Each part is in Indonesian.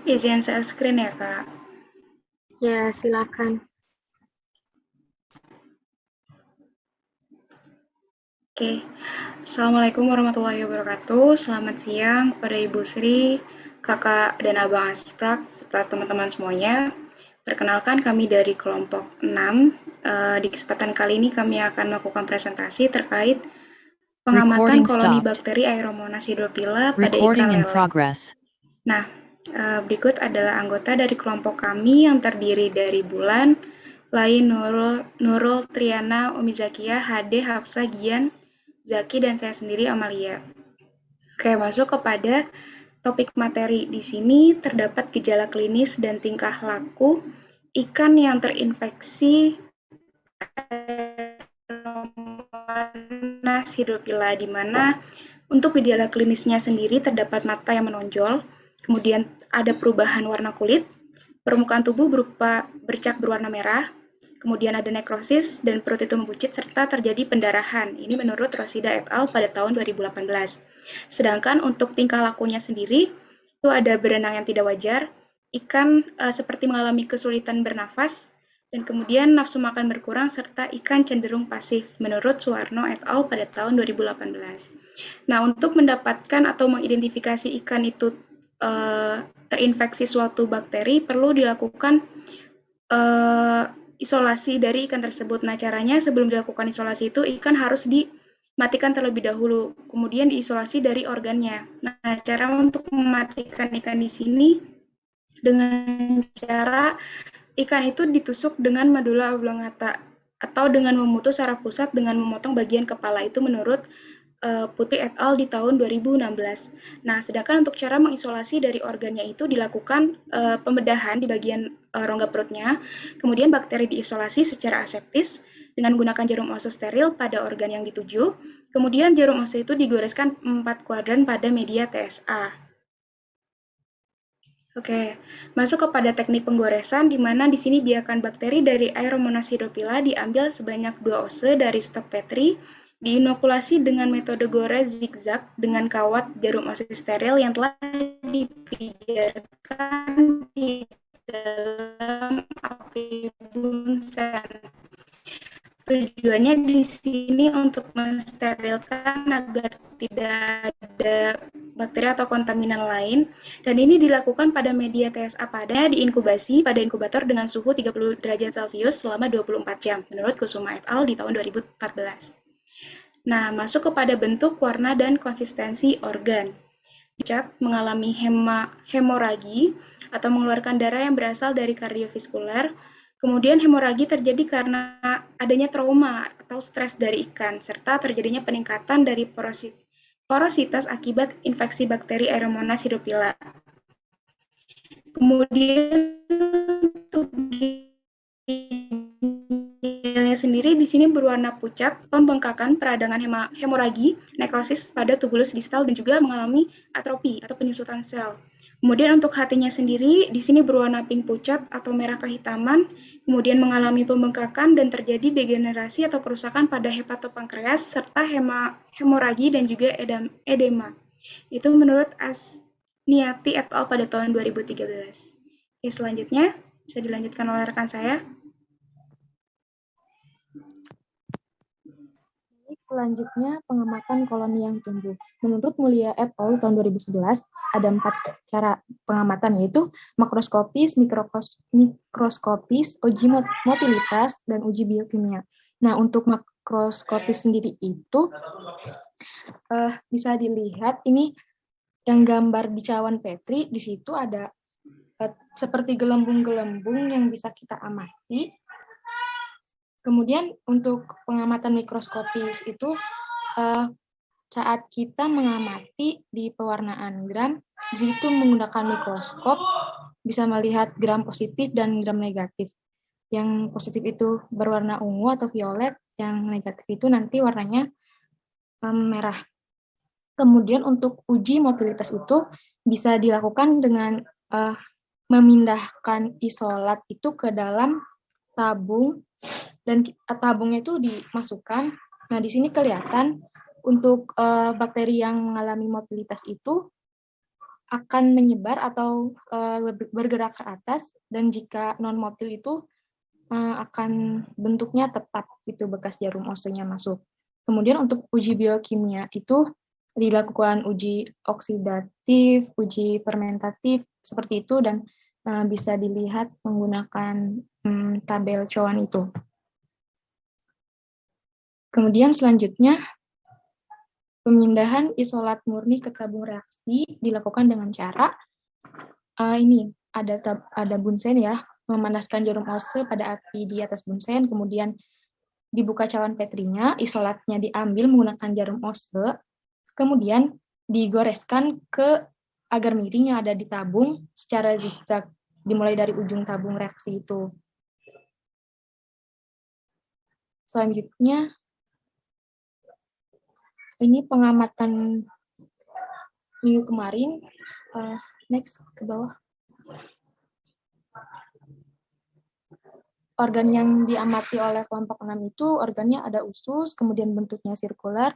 Izin share screen ya, Kak. Ya, silakan. Oke. Assalamualaikum warahmatullahi wabarakatuh. Selamat siang kepada Ibu Sri, Kakak dan Abang Asprak, serta teman-teman semuanya. Perkenalkan kami dari kelompok 6. Di kesempatan kali ini kami akan melakukan presentasi terkait pengamatan koloni bakteri Aeromonas hydrophila pada ikan lele. Nah, berikut adalah anggota dari kelompok kami yang terdiri dari Bulan, Lain, Nurul, Triana, Umizakia, Hade, Hafsa, Gian, Zaki, dan saya sendiri Amalia. Oke, masuk kepada topik materi. Di sini terdapat gejala klinis dan tingkah laku ikan yang terinfeksi Aeromonas hydrophila, di mana untuk gejala klinisnya sendiri terdapat mata yang menonjol, kemudian ada perubahan warna kulit, permukaan tubuh berupa bercak berwarna merah, kemudian ada nekrosis dan perut itu membuncit serta terjadi pendarahan. Ini menurut Rosida et al. Pada tahun 2018. Sedangkan untuk tingkah lakunya sendiri, itu ada berenang yang tidak wajar, ikan seperti mengalami kesulitan bernafas, dan kemudian nafsu makan berkurang serta ikan cenderung pasif menurut Suwarno et al. Pada tahun 2018. Nah, untuk mendapatkan atau mengidentifikasi ikan itu terinfeksi suatu bakteri perlu dilakukan isolasi dari ikan tersebut. Nah, caranya sebelum dilakukan isolasi itu ikan harus dimatikan terlebih dahulu, kemudian diisolasi dari organnya. Nah, cara untuk mematikan ikan di sini dengan cara ikan itu ditusuk dengan medula oblongata atau dengan memutus saraf pusat dengan memotong bagian kepala, itu menurut Putih et al. Di tahun 2016. Nah, sedangkan untuk cara mengisolasi dari organnya itu dilakukan pembedahan di bagian rongga perutnya, kemudian bakteri diisolasi secara aseptis dengan menggunakan jarum ose steril pada organ yang dituju, kemudian jarum ose itu digoreskan 4 kuadran pada media TSA. Oke, masuk kepada teknik penggoresan, di mana di sini biakan bakteri dari Aeromonas hydrophila diambil sebanyak 2 ose dari stok Petri, diinokulasi dengan metode gores zigzag dengan kawat jarum ose steril yang telah dipijarkan di dalam api bunsen. Tujuannya di sini untuk mensterilkan agar tidak ada bakteri atau kontaminan lain, dan ini dilakukan pada media TSA pada diinkubasi pada inkubator dengan suhu 30 derajat Celcius selama 24 jam, menurut Kusuma et al. Di tahun 2014. Nah, masuk kepada bentuk, warna, dan konsistensi organ. Cat mengalami hemoragi atau mengeluarkan darah yang berasal dari kardiovaskular. Kemudian hemoragi terjadi karena adanya trauma atau stres dari ikan, serta terjadinya peningkatan dari porositas akibat infeksi bakteri Aeromonas hydrophila. Kemudian untuk ginjalnya sendiri di sini berwarna pucat, pembengkakan, peradangan hemoragi, nekrosis pada tubulus distal, dan juga mengalami atrofi atau penyusutan sel. Kemudian untuk hatinya sendiri di sini berwarna pink pucat atau merah kehitaman, kemudian mengalami pembengkakan dan terjadi degenerasi atau kerusakan pada hepatopankreas serta hemoragi dan juga edema. Itu menurut Asniati et al. Pada tahun 2013. Oke, selanjutnya bisa dilanjutkan oleh rekan saya. Selanjutnya, pengamatan koloni yang tumbuh. Menurut Mulia et al. Tahun 2011, ada 4 cara pengamatan, yaitu makroskopis, mikroskopis, uji motilitas, dan uji biokimia. Nah, untuk makroskopis sendiri itu bisa dilihat ini yang gambar di cawan Petri, di situ ada seperti gelembung-gelembung yang bisa kita amati. Kemudian untuk pengamatan mikroskopis itu saat kita mengamati di pewarnaan gram, di situ menggunakan mikroskop bisa melihat gram positif dan gram negatif. Yang positif itu berwarna ungu atau violet, yang negatif itu nanti warnanya merah. Kemudian untuk uji motilitas itu bisa dilakukan dengan memindahkan isolat itu ke dalam tabung, dan tabungnya itu dimasukkan. Nah, di sini kelihatan untuk bakteri yang mengalami motilitas itu akan menyebar atau bergerak ke atas, dan jika non-motil itu akan bentuknya tetap itu bekas jarum osenya masuk. Kemudian untuk uji biokimia itu dilakukan uji oksidatif, uji fermentatif seperti itu, dan bisa dilihat menggunakan tabel Cowan itu. Kemudian selanjutnya pemindahan isolat murni ke tabung reaksi dilakukan dengan cara ini ada bunsen ya, memanaskan jarum ose pada api di atas bunsen, kemudian dibuka cawan petrinya, isolatnya diambil menggunakan jarum ose, kemudian digoreskan ke agar miring yang ada di tabung secara zigzag, dimulai dari ujung tabung reaksi itu. Selanjutnya, ini pengamatan minggu kemarin. Next, ke bawah. Organ yang diamati oleh kelompok 6 itu organnya ada usus, kemudian bentuknya sirkular,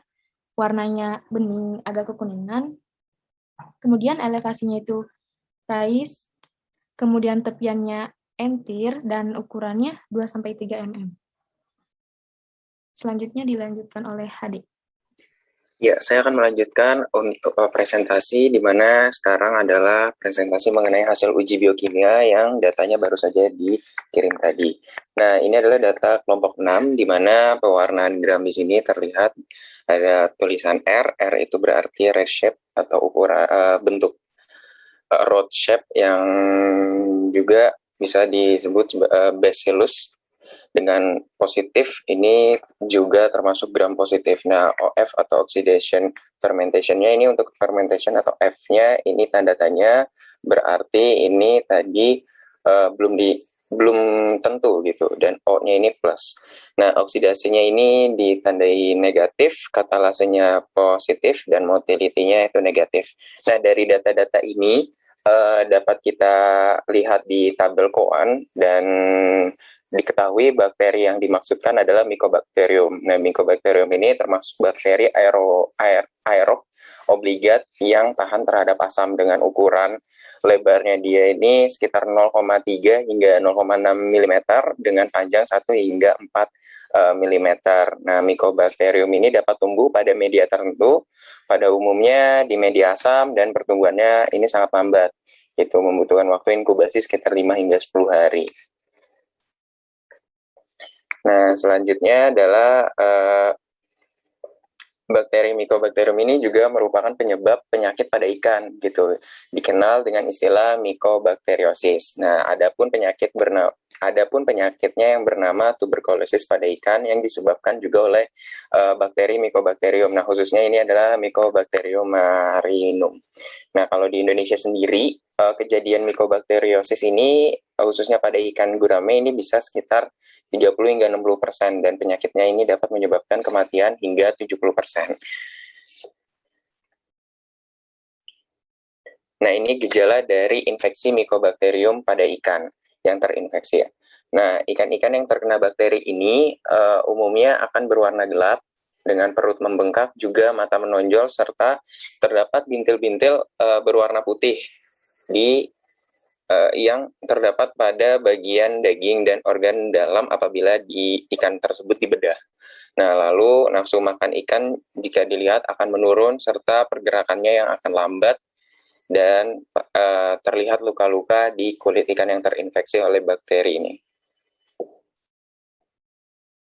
warnanya bening agak kekuningan, kemudian elevasinya itu raised, kemudian tepiannya entir, dan ukurannya 2-3 mm. Selanjutnya dilanjutkan oleh HD. Ya, saya akan melanjutkan untuk presentasi, di mana sekarang adalah presentasi mengenai hasil uji biokimia yang datanya baru saja dikirim tadi. Nah, ini adalah data kelompok 6, di mana pewarnaan gram di sini terlihat ada tulisan R. R itu berarti red shape atau ukuran bentuk rod shape, yang juga bisa disebut bacillus. Dengan positif ini juga termasuk gram positif. Nah, OF atau oxidation fermentation-nya ini untuk fermentation atau F-nya ini tanda tanya, berarti ini tadi belum tentu gitu, dan O-nya ini plus. Nah, oksidasinya ini ditandai negatif, katalasenya positif, dan motility-nya itu negatif. Nah, dari data-data ini dapat kita lihat di tabel Cowan, dan diketahui bakteri yang dimaksudkan adalah Mycobacterium. Nah, Mycobacterium ini termasuk bakteri aerob obligat yang tahan terhadap asam, dengan ukuran lebarnya dia ini sekitar 0,3 hingga 0,6 mm dengan panjang 1 hingga 4 mm. Nah, Mycobacterium ini dapat tumbuh pada media tertentu, pada umumnya di media asam, dan pertumbuhannya ini sangat lambat. Itu membutuhkan waktu inkubasi sekitar 5 hingga 10 hari. Nah, selanjutnya adalah bakteri Mycobacterium ini juga merupakan penyebab penyakit pada ikan, gitu. Dikenal dengan istilah mycobacteriosis. Nah, adapun penyakitnya yang bernama tuberkulosis pada ikan yang disebabkan juga oleh bakteri Mycobacterium. Nah, khususnya ini adalah Mycobacterium marinum. Nah, kalau di Indonesia sendiri, kejadian mycobacteriosis ini khususnya pada ikan gurame ini bisa sekitar 30 hingga 60%, dan penyakitnya ini dapat menyebabkan kematian hingga 70%. Nah, ini gejala dari infeksi Mycobacterium pada ikan yang terinfeksi. Nah, ikan-ikan yang terkena bakteri ini umumnya akan berwarna gelap, dengan perut membengkak, juga mata menonjol, serta terdapat bintil-bintil berwarna putih yang terdapat pada bagian daging dan organ dalam apabila di ikan tersebut dibedah. Nah, lalu nafsu makan ikan jika dilihat akan menurun, serta pergerakannya yang akan lambat, dan terlihat luka-luka di kulit ikan yang terinfeksi oleh bakteri ini.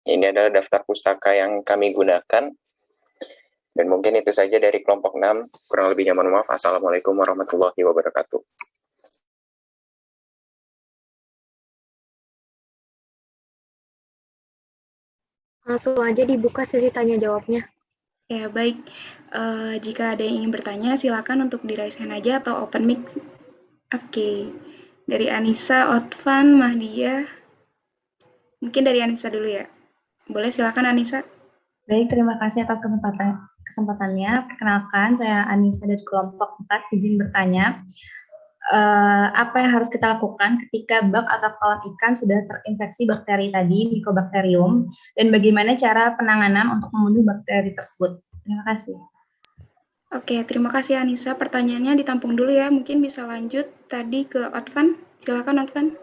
Ini adalah daftar pustaka yang kami gunakan. Dan mungkin itu saja dari kelompok 6. Kurang lebihnya mohon maaf. Assalamualaikum warahmatullahi wabarakatuh. Langsung aja dibuka sesi tanya jawabnya. Ya, baik. Jika ada yang ingin bertanya, silakan untuk di raise hand aja atau open mic. Oke. Dari Anissa, Otvan, Mahdia. Mungkin dari Anissa dulu ya. Boleh, silakan Anissa. Baik, terima kasih atas kesempatannya. Perkenalkan, saya Anissa dari kelompok 4, izin bertanya. Apa yang harus kita lakukan ketika bak atau kolam ikan sudah terinfeksi bakteri tadi, Mycobacterium, dan bagaimana cara penanganan untuk membunuh bakteri tersebut? Terima kasih. Oke, terima kasih Anissa. Pertanyaannya ditampung dulu ya. Mungkin bisa lanjut tadi ke Otvan. Silakan Otvan.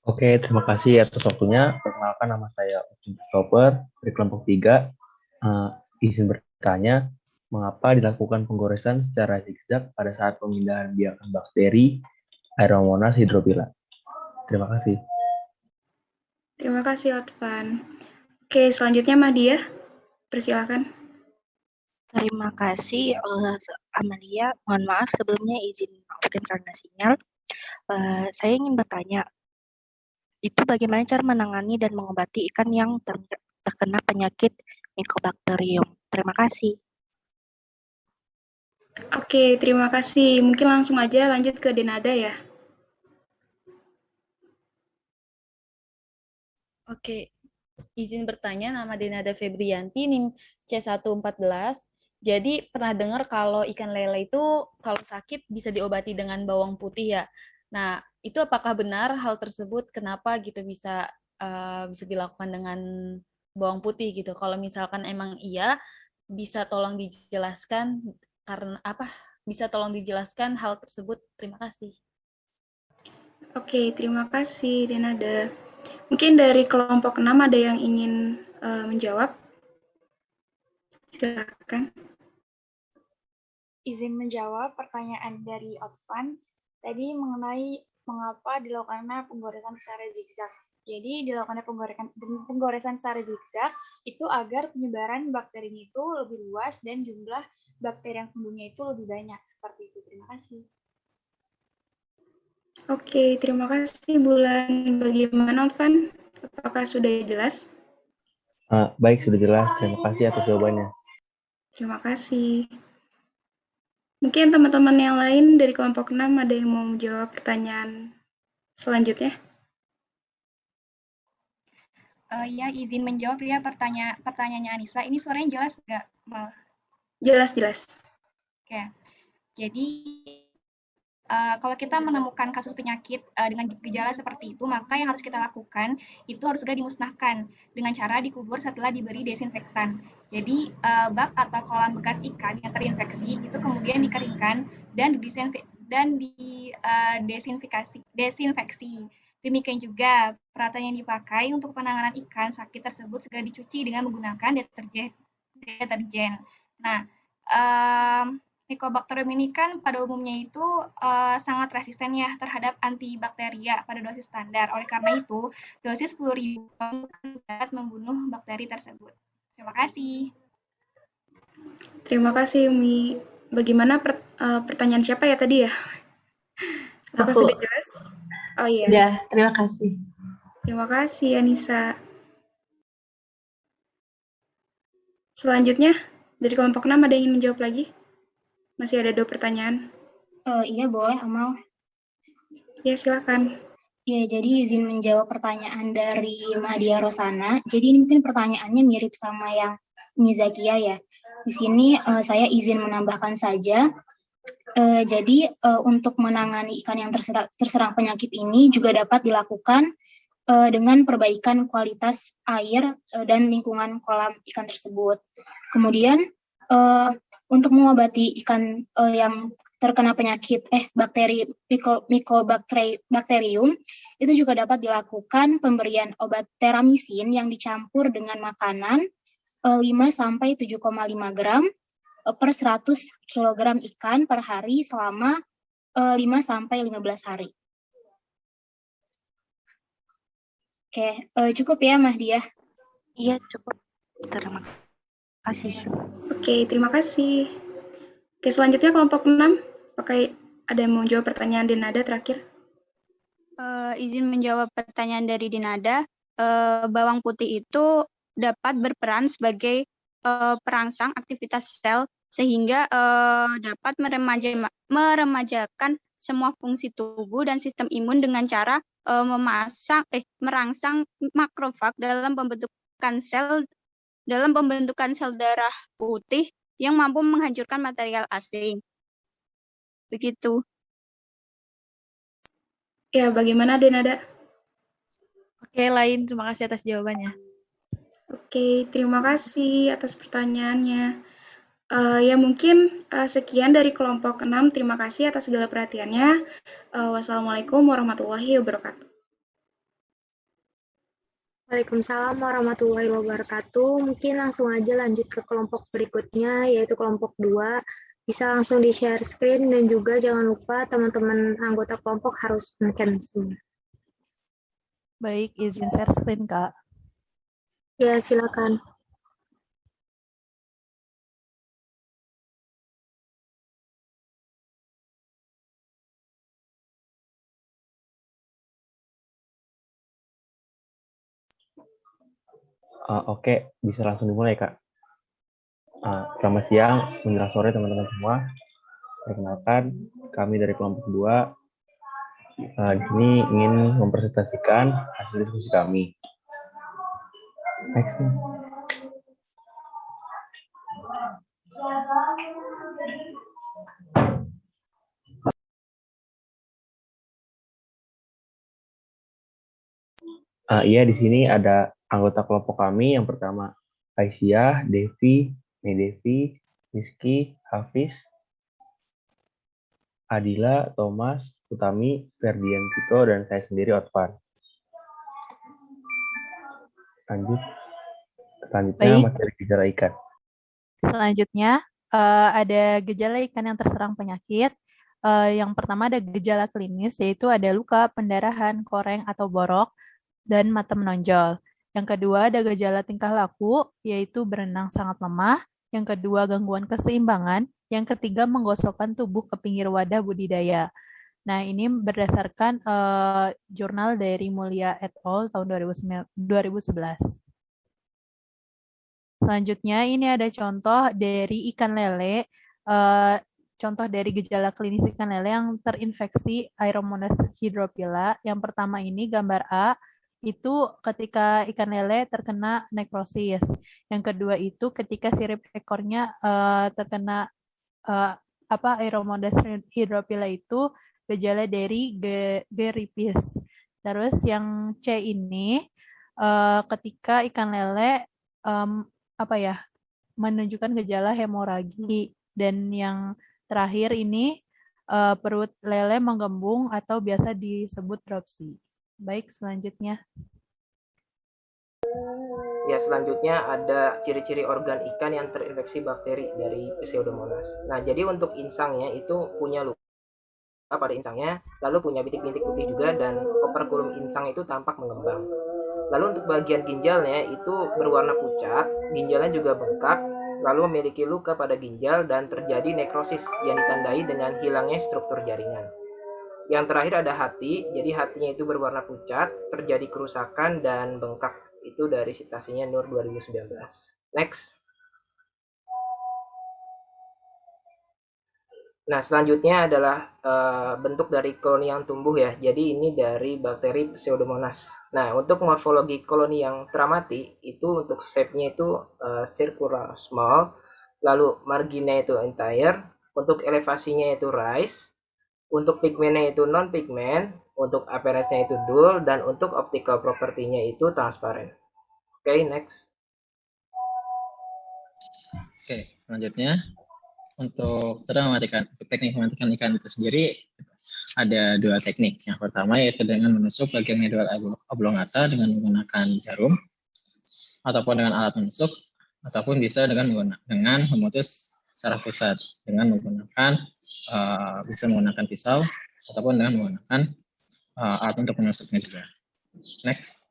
Oke, terima kasih atas waktunya. Perkenalkan nama saya Ucin Christopher dari kelompok 3. Izin bertanya, mengapa dilakukan penggoresan secara zigzag pada saat pemindahan biakan bakteri Aeromonas hydrobila? Terima kasih. Terima kasih Otvan. Oke, selanjutnya Madia. Persilakan. Terima kasih, Amalia. Mohon maaf sebelumnya izin mungkin karena sinyal. Saya ingin bertanya, itu bagaimana cara menangani dan mengobati ikan yang terkena penyakit Mycobacterium? Terima kasih. Oke, terima kasih. Mungkin langsung aja lanjut ke Denada ya. Oke, izin bertanya, nama Denada Febrianti, NIM C114. Jadi pernah dengar kalau ikan lele itu kalau sakit bisa diobati dengan bawang putih ya. Nah, itu apakah benar hal tersebut? Kenapa gitu bisa dilakukan dengan bawang putih gitu? Kalau misalkan emang iya, bisa tolong dijelaskan karena apa? Bisa tolong dijelaskan hal tersebut? Terima kasih. Oke, terima kasih Denada. Mungkin dari kelompok 6 ada yang ingin menjawab? Silakan. Izin menjawab pertanyaan dari Otvan tadi mengenai mengapa dilakukannya penggoresan secara zigzag. Jadi dilakukannya penggoresan secara zigzag itu agar penyebaran bakterinya itu lebih luas dan jumlah bakteri yang tumbuhnya itu lebih banyak. Seperti itu. Terima kasih. Oke, terima kasih Bulan. Bagaimana Otvan? Apakah sudah jelas? Baik, sudah jelas. Terima kasih atas jawabannya. Terima kasih. Mungkin teman-teman yang lain dari kelompok 6 ada yang mau menjawab pertanyaan selanjutnya? Ya, izin menjawab ya pertanyaannya Anissa. Ini suaranya jelas nggak, Mal? Jelas, jelas. Oke. Jadi, kalau kita menemukan kasus penyakit dengan gejala seperti itu, maka yang harus kita lakukan itu harus segera dimusnahkan dengan cara dikubur setelah diberi desinfektan. Jadi, bak atau kolam bekas ikan yang terinfeksi itu kemudian dikeringkan dan desinfeksi. Demikian juga peralatan yang dipakai untuk penanganan ikan sakit tersebut segera dicuci dengan menggunakan deterjen. Nah, Mycobacterium ini kan pada umumnya itu sangat resisten ya terhadap antibakteria pada dosis standar. Oleh karena itu, dosis 10.000 dapat membunuh bakteri tersebut. Terima kasih. Terima kasih, Umi. Bagaimana pertanyaan siapa ya tadi ya? Apakah sudah jelas? Oh iya. Sudah, terima kasih. Terima kasih, Anissa. Selanjutnya, dari kelompok 6 ada yang ingin menjawab lagi? Masih ada 2 pertanyaan. Iya, boleh, Amal. Ya, silakan. Ya, jadi izin menjawab pertanyaan dari Madia Rosana. Jadi ini mungkin pertanyaannya mirip sama yang Mizakia ya. Di sini saya izin menambahkan saja. Jadi untuk menangani ikan yang terserang penyakit ini juga dapat dilakukan dengan perbaikan kualitas air dan lingkungan kolam ikan tersebut. Kemudian untuk mengobati ikan yang terkena penyakit bakteri Mycobacterium itu juga dapat dilakukan pemberian obat teramisin yang dicampur dengan makanan 5 sampai 7,5 gram per 100 kg ikan per hari selama 5 sampai 15 hari. Oke, cukup ya Mahdia? Iya, cukup. Terima kasih. Oke, terima kasih. Oke, selanjutnya kelompok 6. Apakah ada yang mau jawab pertanyaan Denada terakhir? Izin menjawab pertanyaan dari Dinada. Bawang putih itu dapat berperan sebagai perangsang aktivitas sel sehingga dapat meremajakan semua fungsi tubuh dan sistem imun dengan cara merangsang makrofag dalam pembentukan sel darah putih yang mampu menghancurkan material asing. Begitu. Ya, bagaimana Denada? Oke, lain. Terima kasih atas jawabannya. Oke, terima kasih atas pertanyaannya. Ya mungkin sekian dari kelompok 6. Terima kasih atas segala perhatiannya. Wassalamualaikum warahmatullahi wabarakatuh. Waalaikumsalam warahmatullahi wabarakatuh. Mungkin langsung aja lanjut ke kelompok berikutnya, yaitu kelompok 2. Bisa langsung di-share screen dan juga jangan lupa teman-teman anggota kelompok harus on-cam semua. Baik, izin share screen, Kak. Ya, silakan. Oke, bisa langsung dimulai, Kak. Selamat siang, menjelang sore teman-teman semua. Perkenalkan, kami dari kelompok 2 di sini ingin mempresentasikan hasil diskusi kami. Next. Iya, di sini ada anggota kelompok kami. Yang pertama, Aisyah, Devi, Medevi, Rizky, Hafiz, Adila, Thomas, Utami, Ferdian Tito, dan saya sendiri, Otvan. Selanjutnya, Baik. materi gejala ikan. Selanjutnya, ada gejala ikan yang terserang penyakit. Yang pertama ada gejala klinis, yaitu ada luka, pendarahan, koreng atau borok, dan mata menonjol. Yang kedua ada gejala tingkah laku, yaitu berenang sangat lemah. Yang kedua gangguan keseimbangan. Yang ketiga menggosokkan tubuh ke pinggir wadah budidaya. Nah, ini berdasarkan jurnal dari Mulia et al. Tahun 2011. Selanjutnya, ini ada contoh dari ikan lele. Contoh dari gejala klinis ikan lele yang terinfeksi Aeromonas hydrophylla. Yang pertama ini gambar A, itu ketika ikan lele terkena nekrosis. Yang kedua itu ketika sirip ekornya terkena Aeromonas hydrophylla itu gejala dari geripis. Terus yang C ini ketika ikan lele menunjukkan gejala hemoragi. Dan yang terakhir ini perut lele menggembung atau biasa disebut dropsy. Baik, selanjutnya. Ya, selanjutnya ada ciri-ciri organ ikan yang terinfeksi bakteri dari Pseudomonas. Nah, jadi untuk insangnya itu punya luka pada insangnya, lalu punya bintik-bintik putih juga, dan operkulum insang itu tampak mengembang. Lalu untuk bagian ginjalnya itu berwarna pucat, ginjalnya juga bengkak, lalu memiliki luka pada ginjal dan terjadi nekrosis yang ditandai dengan hilangnya struktur jaringan. Yang terakhir ada hati, jadi hatinya itu berwarna pucat, terjadi kerusakan dan bengkak. Itu dari citasinya Nur 2019. Next. Nah, selanjutnya adalah bentuk dari koloni yang tumbuh ya. Jadi ini dari bakteri Pseudomonas. Nah, untuk morfologi koloni yang teramati, itu untuk shape-nya itu circular small, lalu marginnya itu entire, untuk elevasinya itu rise, untuk pigmennya itu non-pigment, untuk appearance-nya itu dull, dan untuk optical property-nya itu transparent. Oke, next. Oke, selanjutnya untuk teknik mematikan ikan itu sendiri ada dua teknik. Yang pertama yaitu dengan menusuk bagian medial oblongata dengan menggunakan jarum ataupun dengan alat menusuk, ataupun bisa dengan memutus secara pusat dengan menggunakan bisa menggunakan pisau ataupun dengan menggunakan alat untuk menusuknya juga. Next.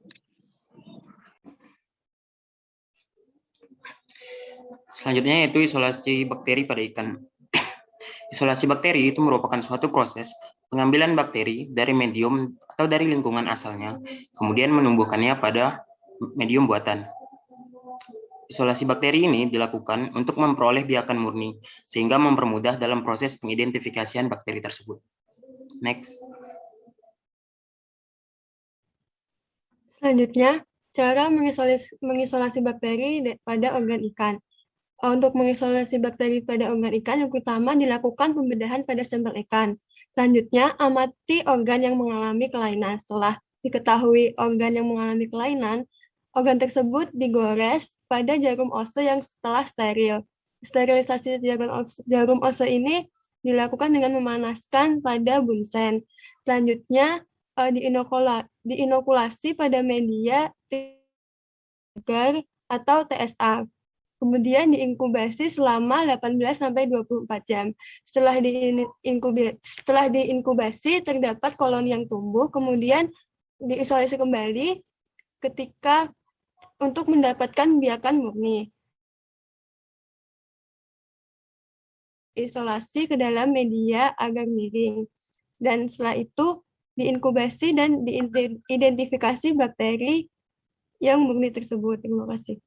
Selanjutnya yaitu isolasi bakteri pada ikan. Isolasi bakteri itu merupakan suatu proses pengambilan bakteri dari medium atau dari lingkungan asalnya, kemudian menumbuhkannya pada medium buatan. Isolasi bakteri ini dilakukan untuk memperoleh biakan murni, sehingga mempermudah dalam proses pengidentifikasian bakteri tersebut. Next. Selanjutnya, cara mengisolasi bakteri pada organ ikan. Untuk mengisolasi bakteri pada organ ikan, yang pertama dilakukan pembedahan pada stempel ikan. Selanjutnya, amati organ yang mengalami kelainan. Setelah diketahui organ yang mengalami kelainan, organ tersebut digores pada jarum ose yang telah steril. Sterilisasi jarum ose ini dilakukan dengan memanaskan pada bunsen. Selanjutnya diinokulasi pada media agar atau TSA. Kemudian diinkubasi selama 18-24 jam. Setelah diinkubasi terdapat koloni yang tumbuh, kemudian diisolasi kembali ketika untuk mendapatkan biakan murni. Isolasi ke dalam media agar miring. Dan setelah itu diinkubasi dan diidentifikasi bakteri yang murni tersebut. Terima kasih.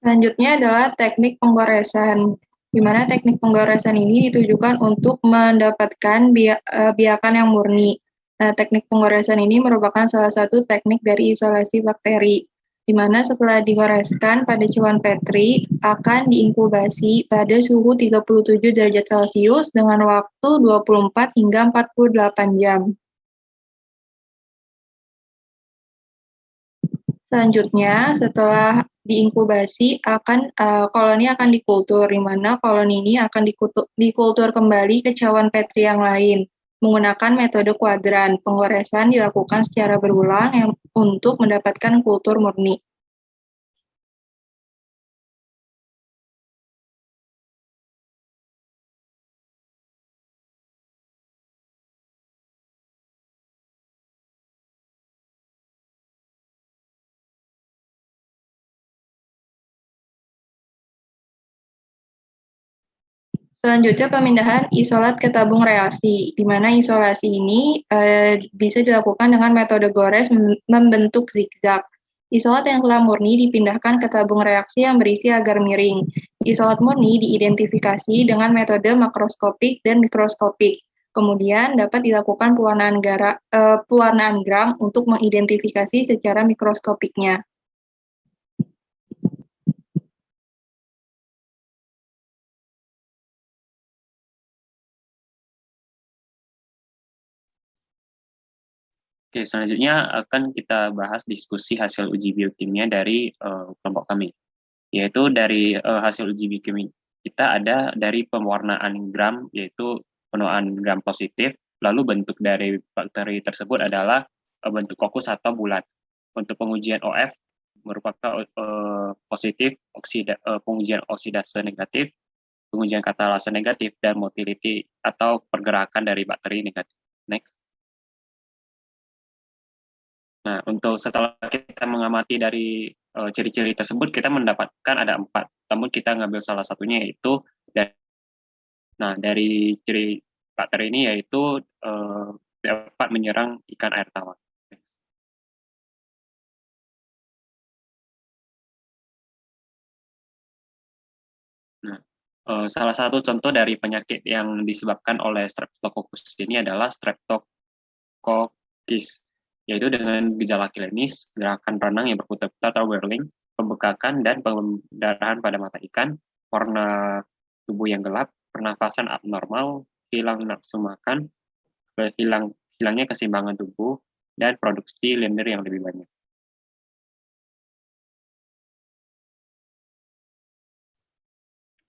Selanjutnya adalah teknik penggoresan, di mana teknik penggoresan ini ditujukan untuk mendapatkan biakan yang murni. Nah, teknik penggoresan ini merupakan salah satu teknik dari isolasi bakteri, di mana setelah digoreskan pada cuan Petri akan diinkubasi pada suhu 37 derajat Celcius dengan waktu 24 hingga 48 jam. Selanjutnya, setelah diinkubasi, koloni akan dikultur, di mana koloni ini akan dikultur kembali ke cawan Petri yang lain menggunakan metode kuadran. Penggoresan dilakukan secara berulang untuk mendapatkan kultur murni. Selanjutnya pemindahan isolat ke tabung reaksi, di mana isolasi ini bisa dilakukan dengan metode gores membentuk zigzag. Isolat yang telah murni dipindahkan ke tabung reaksi yang berisi agar miring. Isolat murni diidentifikasi dengan metode makroskopik dan mikroskopik. Kemudian dapat dilakukan pewarnaan gram untuk mengidentifikasi secara mikroskopiknya. Oke, selanjutnya akan kita bahas diskusi hasil uji biokimia dari kelompok kami. Yaitu dari hasil uji biokimia kita ada dari pewarnaan gram, yaitu penuaan gram positif, lalu bentuk dari bakteri tersebut adalah bentuk kokus atau bulat. Untuk pengujian OF merupakan positif, pengujian oksidase negatif, pengujian katalase negatif, dan motility atau pergerakan dari bakteri negatif. Next. Nah, untuk setelah kita mengamati dari ciri-ciri tersebut, kita mendapatkan ada 4. Namun kita ngambil salah satunya yaitu dari ciri bakteri ini yaitu dapat menyerang ikan air tawar. Nah, salah satu contoh dari penyakit yang disebabkan oleh Streptococcus ini adalah Streptococcus, yaitu dengan gejala klinis, gerakan renang yang berputar-putar atau whirling, pembekakan dan pendarahan pada mata ikan, warna tubuh yang gelap, pernafasan abnormal, hilang nafsu makan, hilangnya keseimbangan tubuh, dan produksi lendir yang lebih banyak.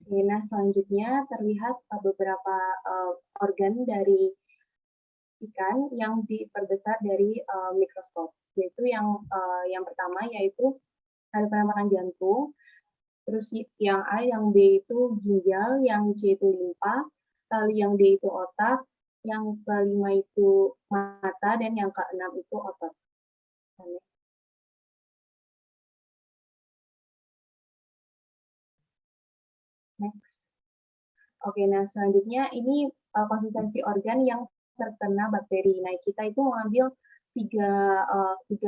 Nah, selanjutnya terlihat beberapa organ dari ikan yang diperbesar dari mikroskop, yaitu yang pertama yaitu ada penampakan jantung, terus yang A, yang B itu ginjal, yang C itu limpa, lalu yang D itu otak, yang kelima itu mata, dan yang keenam itu otot. Next. Oke, nah selanjutnya ini konsistensi organ yang terkena bakteri. Nah, kita itu mengambil tiga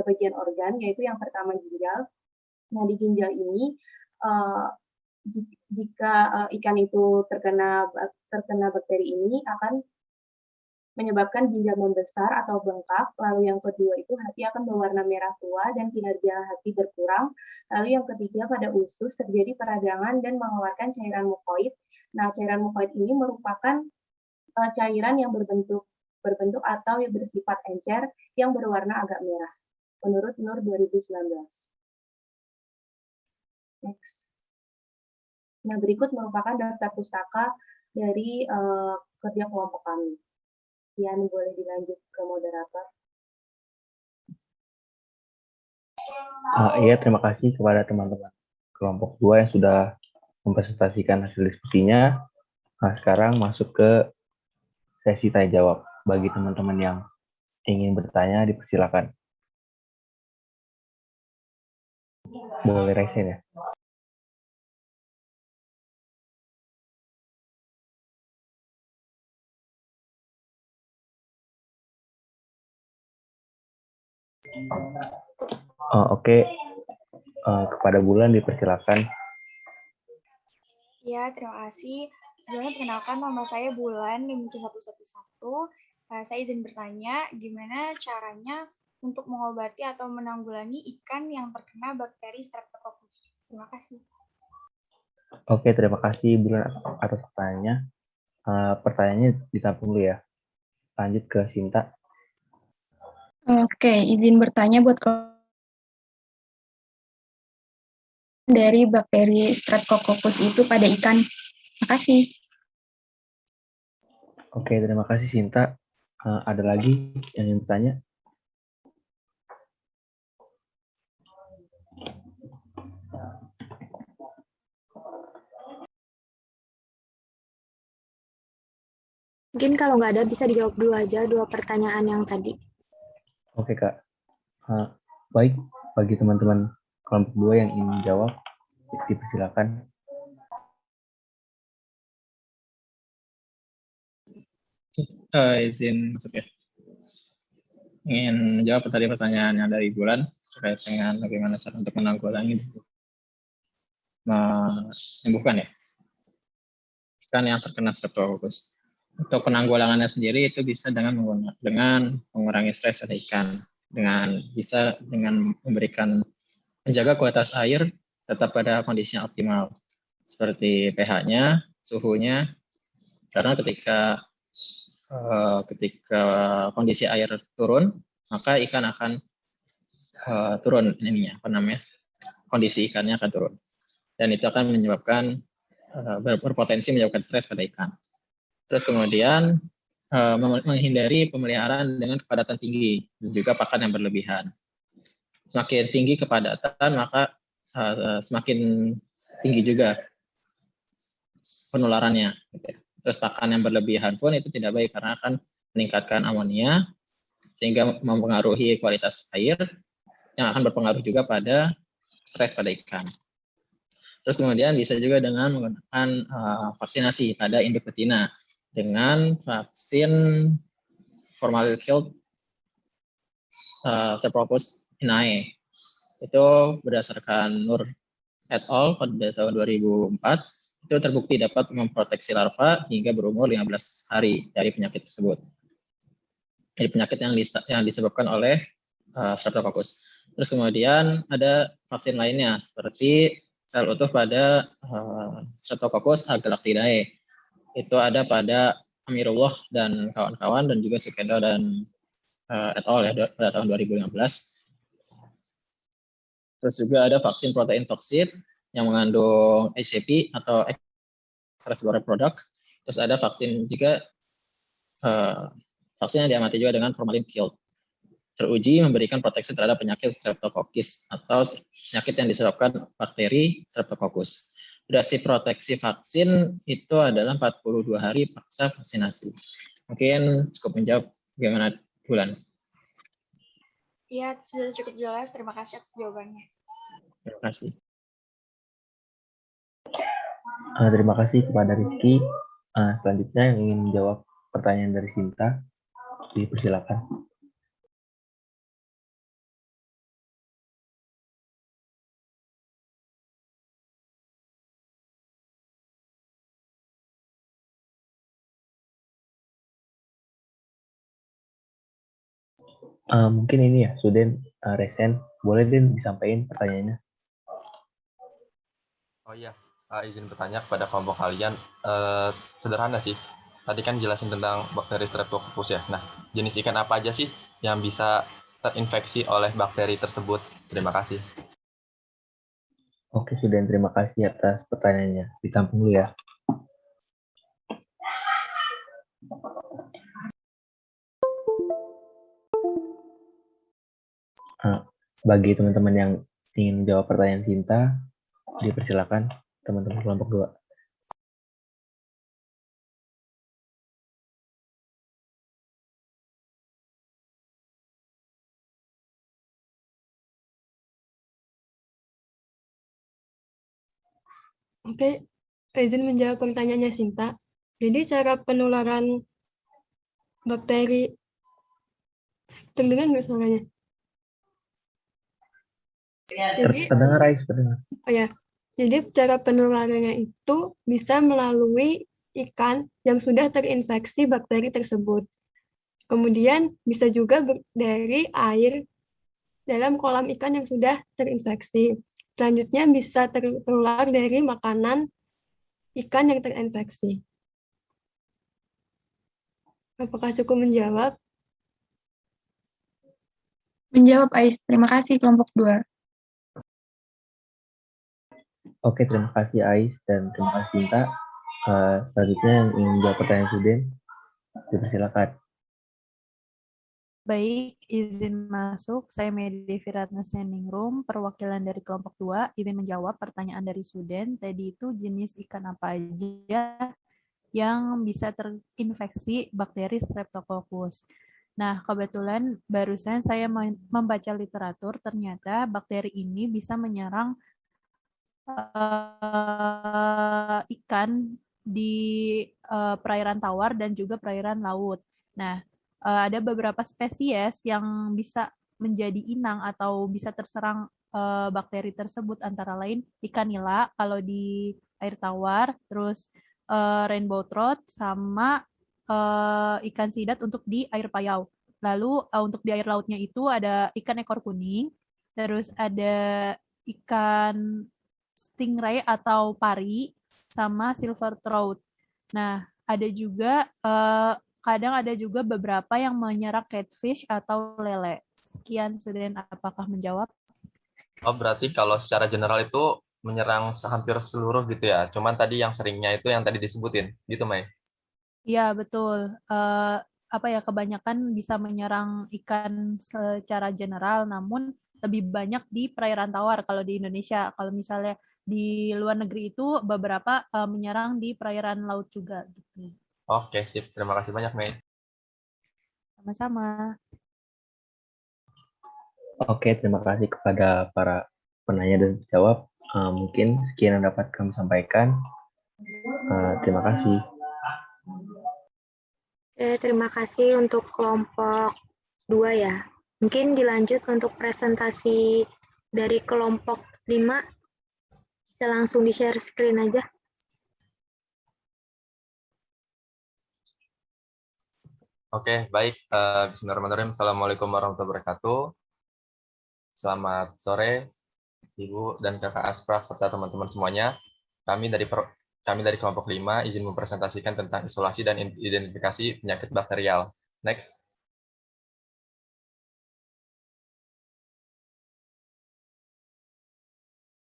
bagian organ, yaitu yang pertama ginjal. Nah, di ginjal ini jika ikan itu terkena bakteri ini akan menyebabkan ginjal membesar atau bengkak. Lalu yang kedua itu hati akan berwarna merah tua dan kinerja hati berkurang. Lalu yang ketiga pada usus terjadi peradangan dan mengeluarkan cairan mukoid. Nah, cairan mukoid ini merupakan cairan yang berbentuk atau yang bersifat encer yang berwarna agak merah. menurut NUR 2019. Next. Nah, berikut merupakan daftar pustaka dari kerja kelompok kami. Yan, boleh dilanjut ke moderator. Iya, terima kasih kepada teman-teman kelompok 2 yang sudah mempresentasikan hasil diskusinya. Nah, sekarang masuk ke sesi tanya jawab. Bagi teman-teman yang ingin bertanya, dipersilakan. Boleh raise ya. Oke. Kepada Bulan dipersilakan. Ya, terima kasih. Sebelumnya perkenalkan, nama saya Bulan, NIM C111. Saya izin bertanya, gimana caranya untuk mengobati atau menanggulangi ikan yang terkena bakteri Streptococcus? Terima kasih. Oke, terima kasih Bulan atas pertanyaannya. Pertanyaannya ditampung dulu ya. Lanjut ke Sinta. Oke, izin bertanya buat dari bakteri Streptococcus itu pada ikan. Makasih. Oke, terima kasih Sinta. Ada lagi yang ingin bertanya? Mungkin kalau nggak ada bisa dijawab dulu aja 2 pertanyaan yang tadi. Oke Kak. Baik, bagi teman-teman kelompok 2 yang ingin menjawab, dipersilakan. Izin masuk ya. Ingin menjawab tadi pertanyaannya dari Bulan terkait dengan bagaimana cara untuk menanggulangi menyembuhkan ya ikan yang terkena Streptococcus. Untuk penanggulangannya sendiri itu bisa dengan mengurangi stres pada ikan, bisa dengan menjaga kualitas air tetap pada kondisi yang optimal, seperti pH-nya, suhunya, karena ketika kondisi air turun, maka ikan akan turun kondisi ikannya akan turun, dan itu akan menyebabkan berpotensi menyebabkan stres pada ikan. Terus kemudian menghindari pemeliharaan dengan kepadatan tinggi dan juga pakan yang berlebihan. Semakin tinggi kepadatan, maka semakin tinggi juga penularannya. Terus pakan yang berlebihan pun itu tidak baik karena akan meningkatkan amonia sehingga mempengaruhi kualitas air yang akan berpengaruh juga pada stres pada ikan. Terus kemudian bisa juga dengan menggunakan vaksinasi pada induk betina dengan vaksin formalin killed Streptococcus inae. Itu berdasarkan Nur et al. Pada tahun 2004, itu terbukti dapat memproteksi larva hingga berumur 15 hari dari penyakit tersebut. Jadi penyakit yang disebabkan oleh Streptococcus. Terus kemudian ada vaksin lainnya seperti sel utuh pada Streptococcus agalactidae. Itu ada pada Amirullah dan kawan-kawan, dan juga Sukendo dan et al. Ya, pada tahun 2015. Terus juga ada vaksin protein toksit yang mengandung ACP atau extracellular product. Terus ada vaksin juga vaksin yang diamati juga dengan formalin killed. Teruji memberikan proteksi terhadap penyakit Streptococcus atau penyakit yang disebabkan bakteri Streptococcus. Durasi proteksi vaksin itu adalah 42 hari pasca vaksinasi. Mungkin cukup menjawab. Bagaimana Bulan? Iya, sudah cukup jelas. Terima kasih atas jawabannya. Terima kasih. Terima kasih kepada Rizky. Selanjutnya yang ingin menjawab pertanyaan dari Sinta, dipersilakan. Mungkin ini ya, Suden, Resen, boleh Den disampaikan pertanyaannya? Oh iya, izin bertanya kepada kelompok kalian. Sederhana sih, tadi kan jelasin tentang bakteri Streptococcus ya. Nah, jenis ikan apa aja sih yang bisa terinfeksi oleh bakteri tersebut? Terima kasih. Oke, Suden, terima kasih atas pertanyaannya. Ditampung dulu ya. Bagi teman-teman yang ingin menjawab pertanyaan Sinta, dipersilakan teman-teman kelompok 2. Oke, izin menjawab pertanyaannya Sinta. Jadi cara penularan bakteri, terdengar nggak suaranya? Jadi, Terdengar, Ais, terdengar. oh ya, jadi cara penularannya itu bisa melalui ikan yang sudah terinfeksi bakteri tersebut. Kemudian bisa juga dari air dalam kolam ikan yang sudah terinfeksi. Selanjutnya bisa tertular dari makanan ikan yang terinfeksi. Apakah cukup menjawab? Menjawab, Ais. Terima kasih kelompok 2. Oke, terima kasih Ais dan terima kasih Sinta. Selanjutnya yang ingin menjawab pertanyaan Suden, dipersilakan. Baik, izin masuk. Saya Medi Firatna Standing Room, perwakilan dari kelompok 2, izin menjawab pertanyaan dari Suden. Tadi itu jenis ikan apa aja yang bisa terinfeksi bakteri Streptococcus. Nah, kebetulan barusan saya membaca literatur, ternyata bakteri ini bisa menyerang ikan di perairan tawar dan juga perairan laut. Nah, ada beberapa spesies yang bisa menjadi inang atau bisa terserang bakteri tersebut, antara lain ikan nila kalau di air tawar, terus rainbow trout, sama ikan sidat untuk di air payau. Lalu untuk di air lautnya itu ada ikan ekor kuning, terus ada ikan stingray atau pari, sama silver trout. Nah, ada juga kadang ada juga beberapa yang menyerang catfish atau lele. Sekian, Suden, apakah menjawab? Oh, berarti kalau secara general itu menyerang hampir seluruh gitu ya. Cuman tadi yang seringnya itu yang tadi disebutin, gitu, Mai? Iya, betul. Kebanyakan bisa menyerang ikan secara general, namun lebih banyak di perairan tawar kalau di Indonesia. Kalau misalnya di luar negeri itu beberapa menyerang di perairan laut juga. Gitu. Oke, sip. Terima kasih banyak, Mei. Sama-sama. Oke, terima kasih kepada para penanya dan penjawab. Mungkin sekian yang dapat kami sampaikan. Terima kasih. Terima kasih untuk kelompok 2 ya. Mungkin dilanjut untuk presentasi dari kelompok 5. Bisa langsung di-share screen aja. Oke, baik. Bismillahirrahmanirrahim. Assalamualaikum warahmatullahi wabarakatuh. Selamat sore, Ibu dan Kakak Asprak serta teman-teman semuanya. Kami dari kelompok 5 izin mempresentasikan tentang isolasi dan identifikasi penyakit bakterial. Next.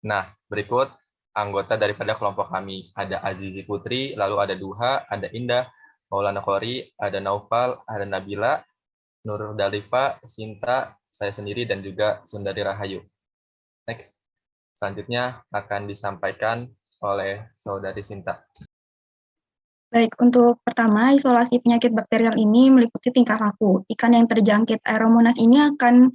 Nah, berikut anggota daripada kelompok kami. Ada Azizi Putri, lalu ada Duha, ada Indah, Maulana Khori, ada Naufal, ada Nabila, Nur Dalifa, Sinta, saya sendiri, dan juga Sundari Rahayu. Next. Selanjutnya akan disampaikan oleh Saudari Sinta. Baik, untuk pertama, isolasi penyakit bakterial ini meliputi tingkah laku. Ikan yang terjangkit Aeromonas ini akan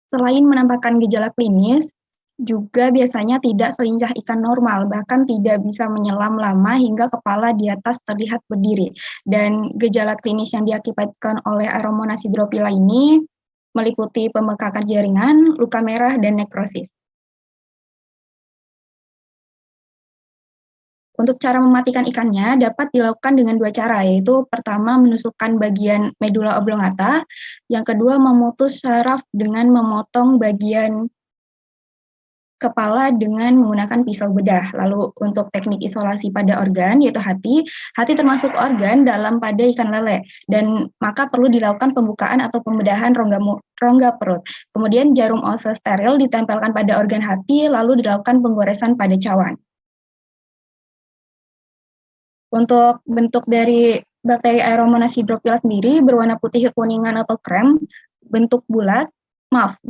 selain menampakkan gejala klinis, juga biasanya tidak selincah ikan normal, bahkan tidak bisa menyelam lama hingga kepala di atas terlihat berdiri. Dan gejala klinis yang diakibatkan oleh Aeromonas hydrophylla ini meliputi pembengkakan jaringan, luka merah, dan nekrosis. Untuk cara mematikan ikannya dapat dilakukan dengan 2 cara, yaitu pertama menusukkan bagian medula oblongata, yang kedua memutus saraf dengan memotong bagian kepala dengan menggunakan pisau bedah. Lalu untuk teknik isolasi pada organ yaitu hati termasuk organ dalam pada ikan lele dan maka perlu dilakukan pembukaan atau pembedahan rongga perut. Kemudian jarum ose steril ditempelkan pada organ hati lalu dilakukan penggoresan pada cawan. Untuk bentuk dari bakteri Aeromonas hydrophila sendiri berwarna putih kekuningan atau krem, bentuk bulat,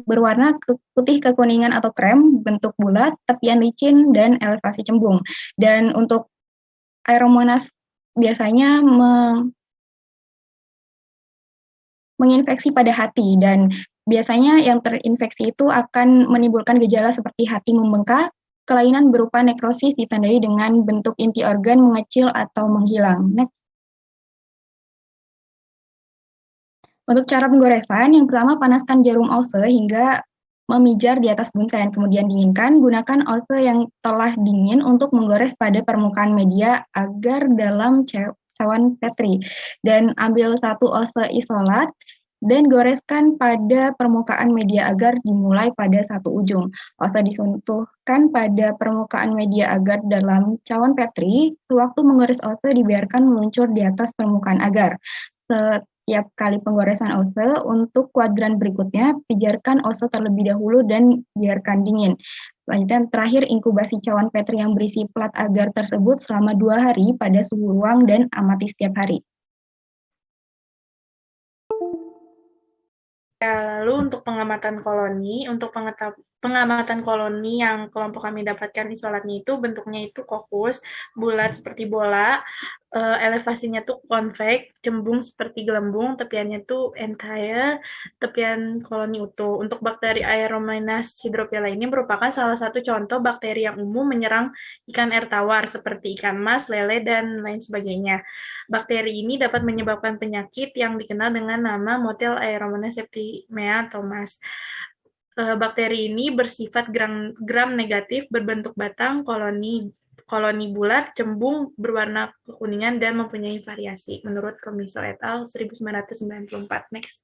berwarna putih kekuningan atau krem, bentuk bulat, tepian licin, dan elevasi cembung. Dan untuk Aeromonas biasanya menginfeksi pada hati, dan biasanya yang terinfeksi itu akan menimbulkan gejala seperti hati membengkak, kelainan berupa nekrosis ditandai dengan bentuk inti organ mengecil atau menghilang. Next. Untuk cara penggoresan, yang pertama panaskan jarum ose hingga memijar di atas bunten, kemudian dinginkan, gunakan ose yang telah dingin untuk menggores pada permukaan media agar dalam cawan Petri, dan ambil satu ose isolat dan goreskan pada permukaan media agar dimulai pada satu ujung. Ose disentuhkan pada permukaan media agar dalam cawan Petri, sewaktu menggores ose dibiarkan meluncur di atas permukaan agar. Setiap kali penggoresan ose, untuk kuadran berikutnya, pijarkan ose terlebih dahulu dan biarkan dingin. Selanjutnya, terakhir inkubasi cawan Petri yang berisi plat agar tersebut selama 2 hari pada suhu ruang dan amati setiap hari. Lalu untuk pengamatan koloni, pengamatan koloni yang kelompok kami dapatkan isolatnya itu bentuknya itu kokus, bulat seperti bola, elevasinya tuh konveks, cembung seperti gelembung, tepiannya tuh entire, tepian koloni utuh. Untuk bakteri Aeromonas hydrophila ini merupakan salah satu contoh bakteri yang umum menyerang ikan air tawar seperti ikan mas, lele, dan lain sebagainya. Bakteri ini dapat menyebabkan penyakit yang dikenal dengan nama motel Aeromonas septimea atau mas. Bakteri ini bersifat gram negatif, berbentuk batang, koloni bulat, cembung, berwarna kekuningan, dan mempunyai variasi. Menurut Komiso et al. 1994. Next.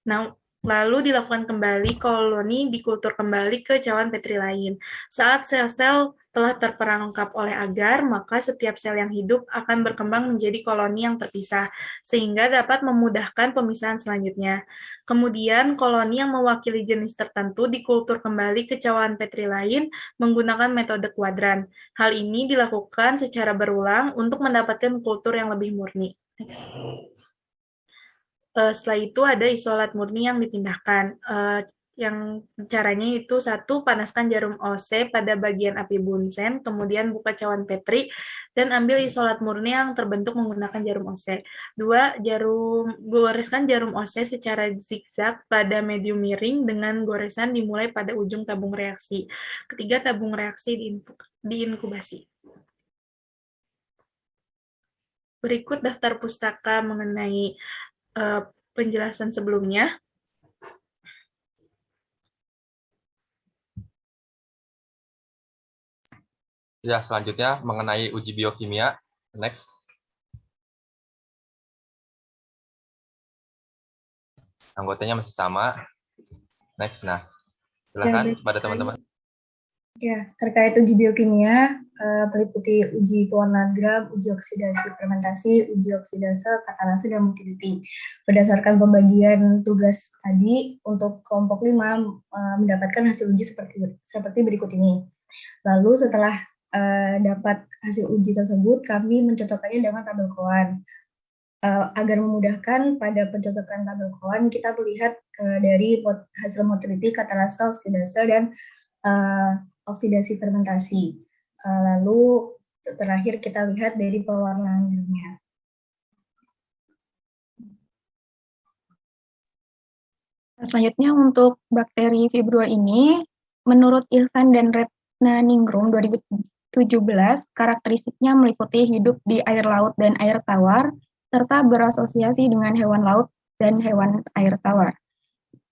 Nah, lalu dilakukan kembali koloni dikultur kembali ke cawan Petri lain. Saat sel-sel telah terperangkap oleh agar, maka setiap sel yang hidup akan berkembang menjadi koloni yang terpisah, sehingga dapat memudahkan pemisahan selanjutnya. Kemudian, koloni yang mewakili jenis tertentu dikultur kembali ke cawan Petri lain menggunakan metode kuadran. Hal ini dilakukan secara berulang untuk mendapatkan kultur yang lebih murni. Next. Setelah itu ada isolat murni yang dipindahkan. Yang caranya itu 1, panaskan jarum OC pada bagian api bunsen, kemudian buka cawan Petri, dan ambil isolat murni yang terbentuk menggunakan jarum OC. 2, goreskan jarum OC secara zigzag pada medium miring dengan goresan dimulai pada ujung tabung reaksi. 3, tabung reaksi diinkubasi. Berikut daftar pustaka mengenai penjelasan sebelumnya. Ya, selanjutnya mengenai uji biokimia. Next. Anggotanya masih sama. Next. Nah, silakan pada teman-teman. Ya, terkait uji biokimia, meliputi uji pewarnaan gram, uji oksidasi fermentasi, uji oksidase, katalase, dan motility. Berdasarkan pembagian tugas tadi, untuk kelompok 5 mendapatkan hasil uji seperti berikut ini. Lalu setelah dapat hasil uji tersebut, kami mencocokkannya dengan tabel Cohen. Agar memudahkan pada pencocokan tabel Cohen, kita melihat dari hasil motility, katalase, oksidase, dan oksidasi fermentasi. Lalu terakhir kita lihat dari pewarnaan gramnya. Selanjutnya untuk bakteri Vibrio ini, menurut Ilsan dan Retnaningrum 2017, karakteristiknya meliputi hidup di air laut dan air tawar, serta berasosiasi dengan hewan laut dan hewan air tawar.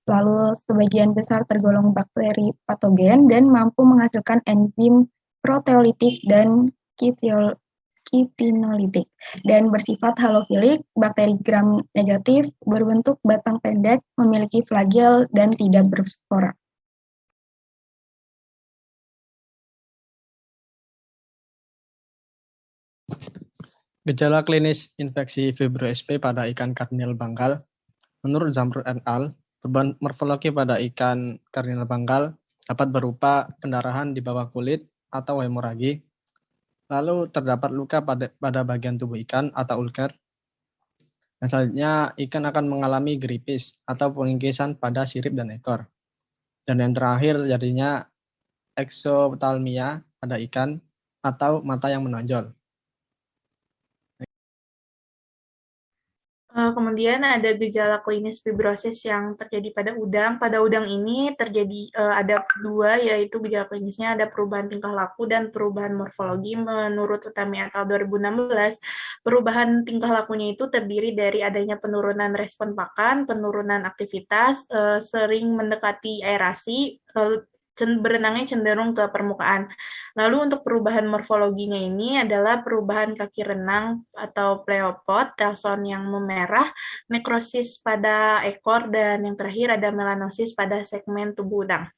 Lalu sebagian besar tergolong bakteri patogen dan mampu menghasilkan enzim proteolitik dan kitinolitik dan bersifat halofilik, bakteri gram negatif, berbentuk batang pendek, memiliki flagel dan tidak berspora. Gejala klinis infeksi Vibrio SP pada ikan kardinal bangkal. Menurut Zamrud et al., perubahan morfologi pada ikan kardinal bangkal dapat berupa pendarahan di bawah kulit atau hemoragi. Lalu terdapat luka pada bagian tubuh ikan atau ulker. Dan selanjutnya ikan akan mengalami gripis atau pengingkisan pada sirip dan ekor. Dan yang terakhir jadinya exophthalmia pada ikan atau mata yang menonjol. Kemudian ada gejala klinis fibrosis yang terjadi pada udang. Pada udang ini terjadi ada dua, yaitu gejala klinisnya ada perubahan tingkah laku dan perubahan morfologi. Menurut Utami et al. 2016, perubahan tingkah lakunya itu terdiri dari adanya penurunan respon pakan, penurunan aktivitas, sering mendekati aerasi, berenangnya cenderung ke permukaan. Lalu untuk perubahan morfologinya ini adalah perubahan kaki renang atau pleopod, telson yang memerah, nekrosis pada ekor, dan yang terakhir ada melanosis pada segmen tubuh udang.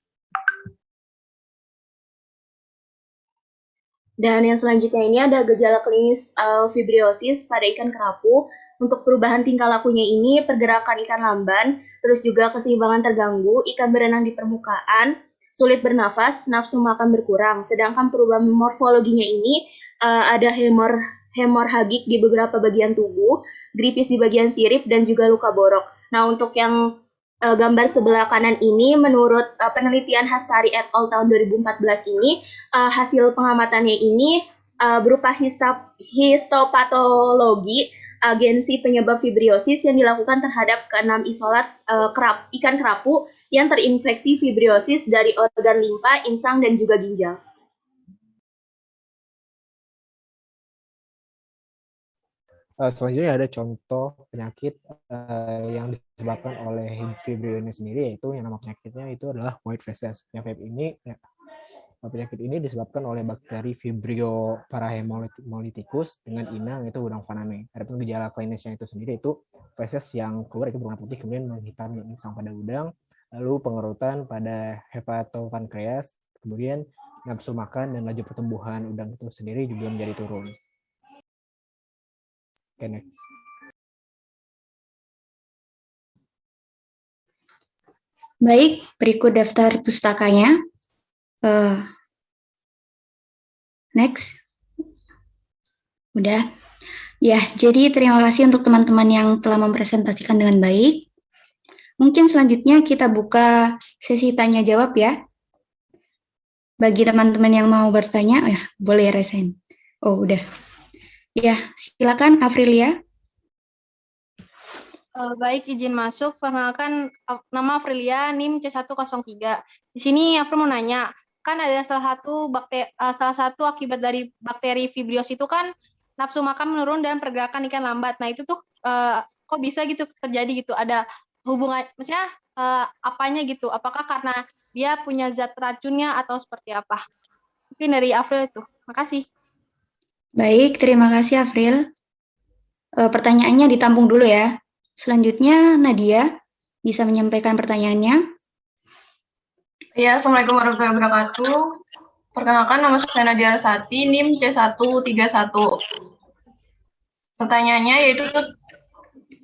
Dan yang selanjutnya ini ada gejala klinis fibriosis pada ikan kerapu. Untuk perubahan tingkah lakunya ini, pergerakan ikan lamban, terus juga keseimbangan terganggu, ikan berenang di permukaan, sulit bernafas, nafsu makan berkurang. Sedangkan perubahan morfologinya ini ada hemorhagik di beberapa bagian tubuh, gripis di bagian sirip, dan juga luka borok. Nah, untuk yang gambar sebelah kanan ini, menurut penelitian Hastari et al. Tahun 2014 ini, hasil pengamatannya ini berupa histopatologi agensi penyebab fibriosis yang dilakukan terhadap ke-6 isolat ikan kerapu yang terinfeksi fibriosis dari organ limpa, insang, dan juga ginjal. Selanjutnya ada contoh penyakit yang disebabkan oleh Vibrio ini sendiri, yaitu yang nama penyakitnya itu adalah white faces. Penyakit ini disebabkan oleh bakteri Vibrio parahemolyticus dengan inang itu udang faname. Adapun gejala klinisnya itu sendiri itu feses yang keluar itu berwarna putih kemudian menghitam insang pada udang, lalu pengerutan pada hepatopankreas, kemudian nafsu makan dan laju pertumbuhan udang itu sendiri juga menjadi turun. Okay, next. Baik, berikut daftar pustakanya. Next. Udah. Ya, jadi terima kasih untuk teman-teman yang telah mempresentasikan dengan baik. Mungkin selanjutnya kita buka sesi tanya jawab ya. Bagi teman-teman yang mau bertanya, boleh resign. Oh, udah. Ya, silakan Afrilia. Baik, izin masuk. Perkenalkan, nama Afrilia, NIM C103. Di sini Afri mau nanya, kan ada salah satu akibat dari bakteri Vibrios itu kan nafsu makan menurun dan pergerakan ikan lambat. Nah, itu tuh kok bisa gitu terjadi gitu? Ada hubungan, maksudnya apanya gitu? Apakah karena dia punya zat racunnya atau seperti apa? Mungkin dari Afril itu. Makasih. Baik, terima kasih Afril. Pertanyaannya ditampung dulu ya. Selanjutnya Nadia bisa menyampaikan pertanyaannya. Ya, Assalamualaikum warahmatullahi wabarakatuh. Perkenalkan, nama saya Nadia Arsati, NIM C131. Pertanyaannya yaitu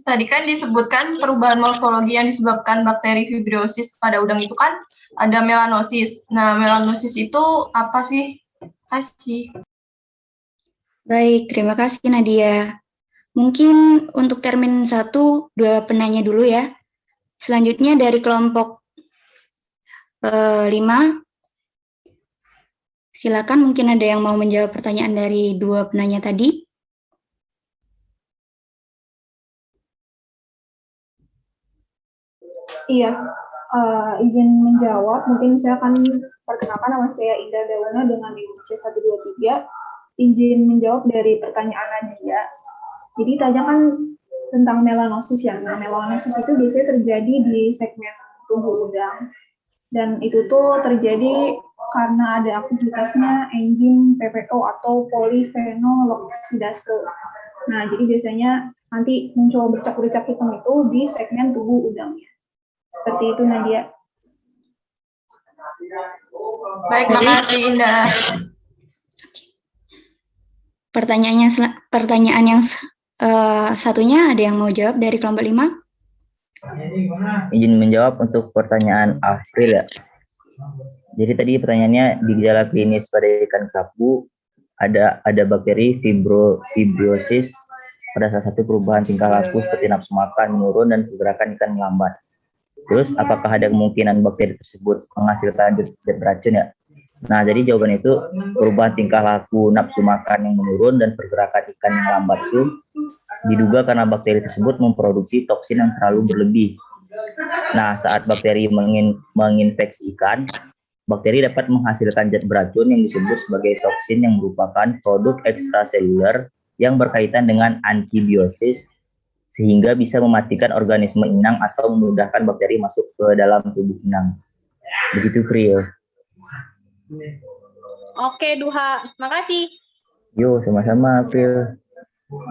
tadi kan disebutkan perubahan morfologi yang disebabkan bakteri fibriosis pada udang itu kan ada melanosis. Nah, melanosis itu apa sih? Baik, terima kasih Nadia. Mungkin untuk termin 1, 2 penanya dulu ya. Selanjutnya dari kelompok 5, silakan mungkin ada yang mau menjawab pertanyaan dari 2 penanya tadi. Iya, izin menjawab. Mungkin saya akan perkenalkan, nama saya Indah Dawana dengan C123. Izin menjawab dari pertanyaan Nadia. Jadi tanyakan tentang melanosis ya. Nah, melanosis itu biasanya terjadi di segmen tubuh udang. Dan itu tuh terjadi karena ada aktivitasnya enzim PPO atau polifenol oksidase. Nah, jadi biasanya nanti muncul bercak-bercak hitam itu di segmen tubuh udangnya. Seperti itu, Nadia. Baik, makasih Indah. Pertanyaan yang satunya ada yang mau jawab dari kelompok 5? Izin menjawab untuk pertanyaan April ya. Jadi tadi pertanyaannya di gejala klinis pada ikan kerapu ada bakteri fibriosis pada salah satu perubahan tingkah laku seperti nafsu makan menurun dan pergerakan ikan melambat. Terus apakah ada kemungkinan bakteri tersebut menghasilkan zat beracun ya? Nah, jadi jawaban itu perubahan tingkah laku nafsu makan yang menurun dan pergerakan ikan yang lambat itu diduga karena bakteri tersebut memproduksi toksin yang terlalu berlebih. Nah, saat bakteri menginfeksi ikan, bakteri dapat menghasilkan zat beracun yang disebut sebagai toksin yang merupakan produk ekstraseluler yang berkaitan dengan antibiosis sehingga bisa mematikan organisme inang atau memudahkan bakteri masuk ke dalam tubuh inang. Begitu, Priyo. Oke, Duha. Makasih. Yo, sama-sama, April.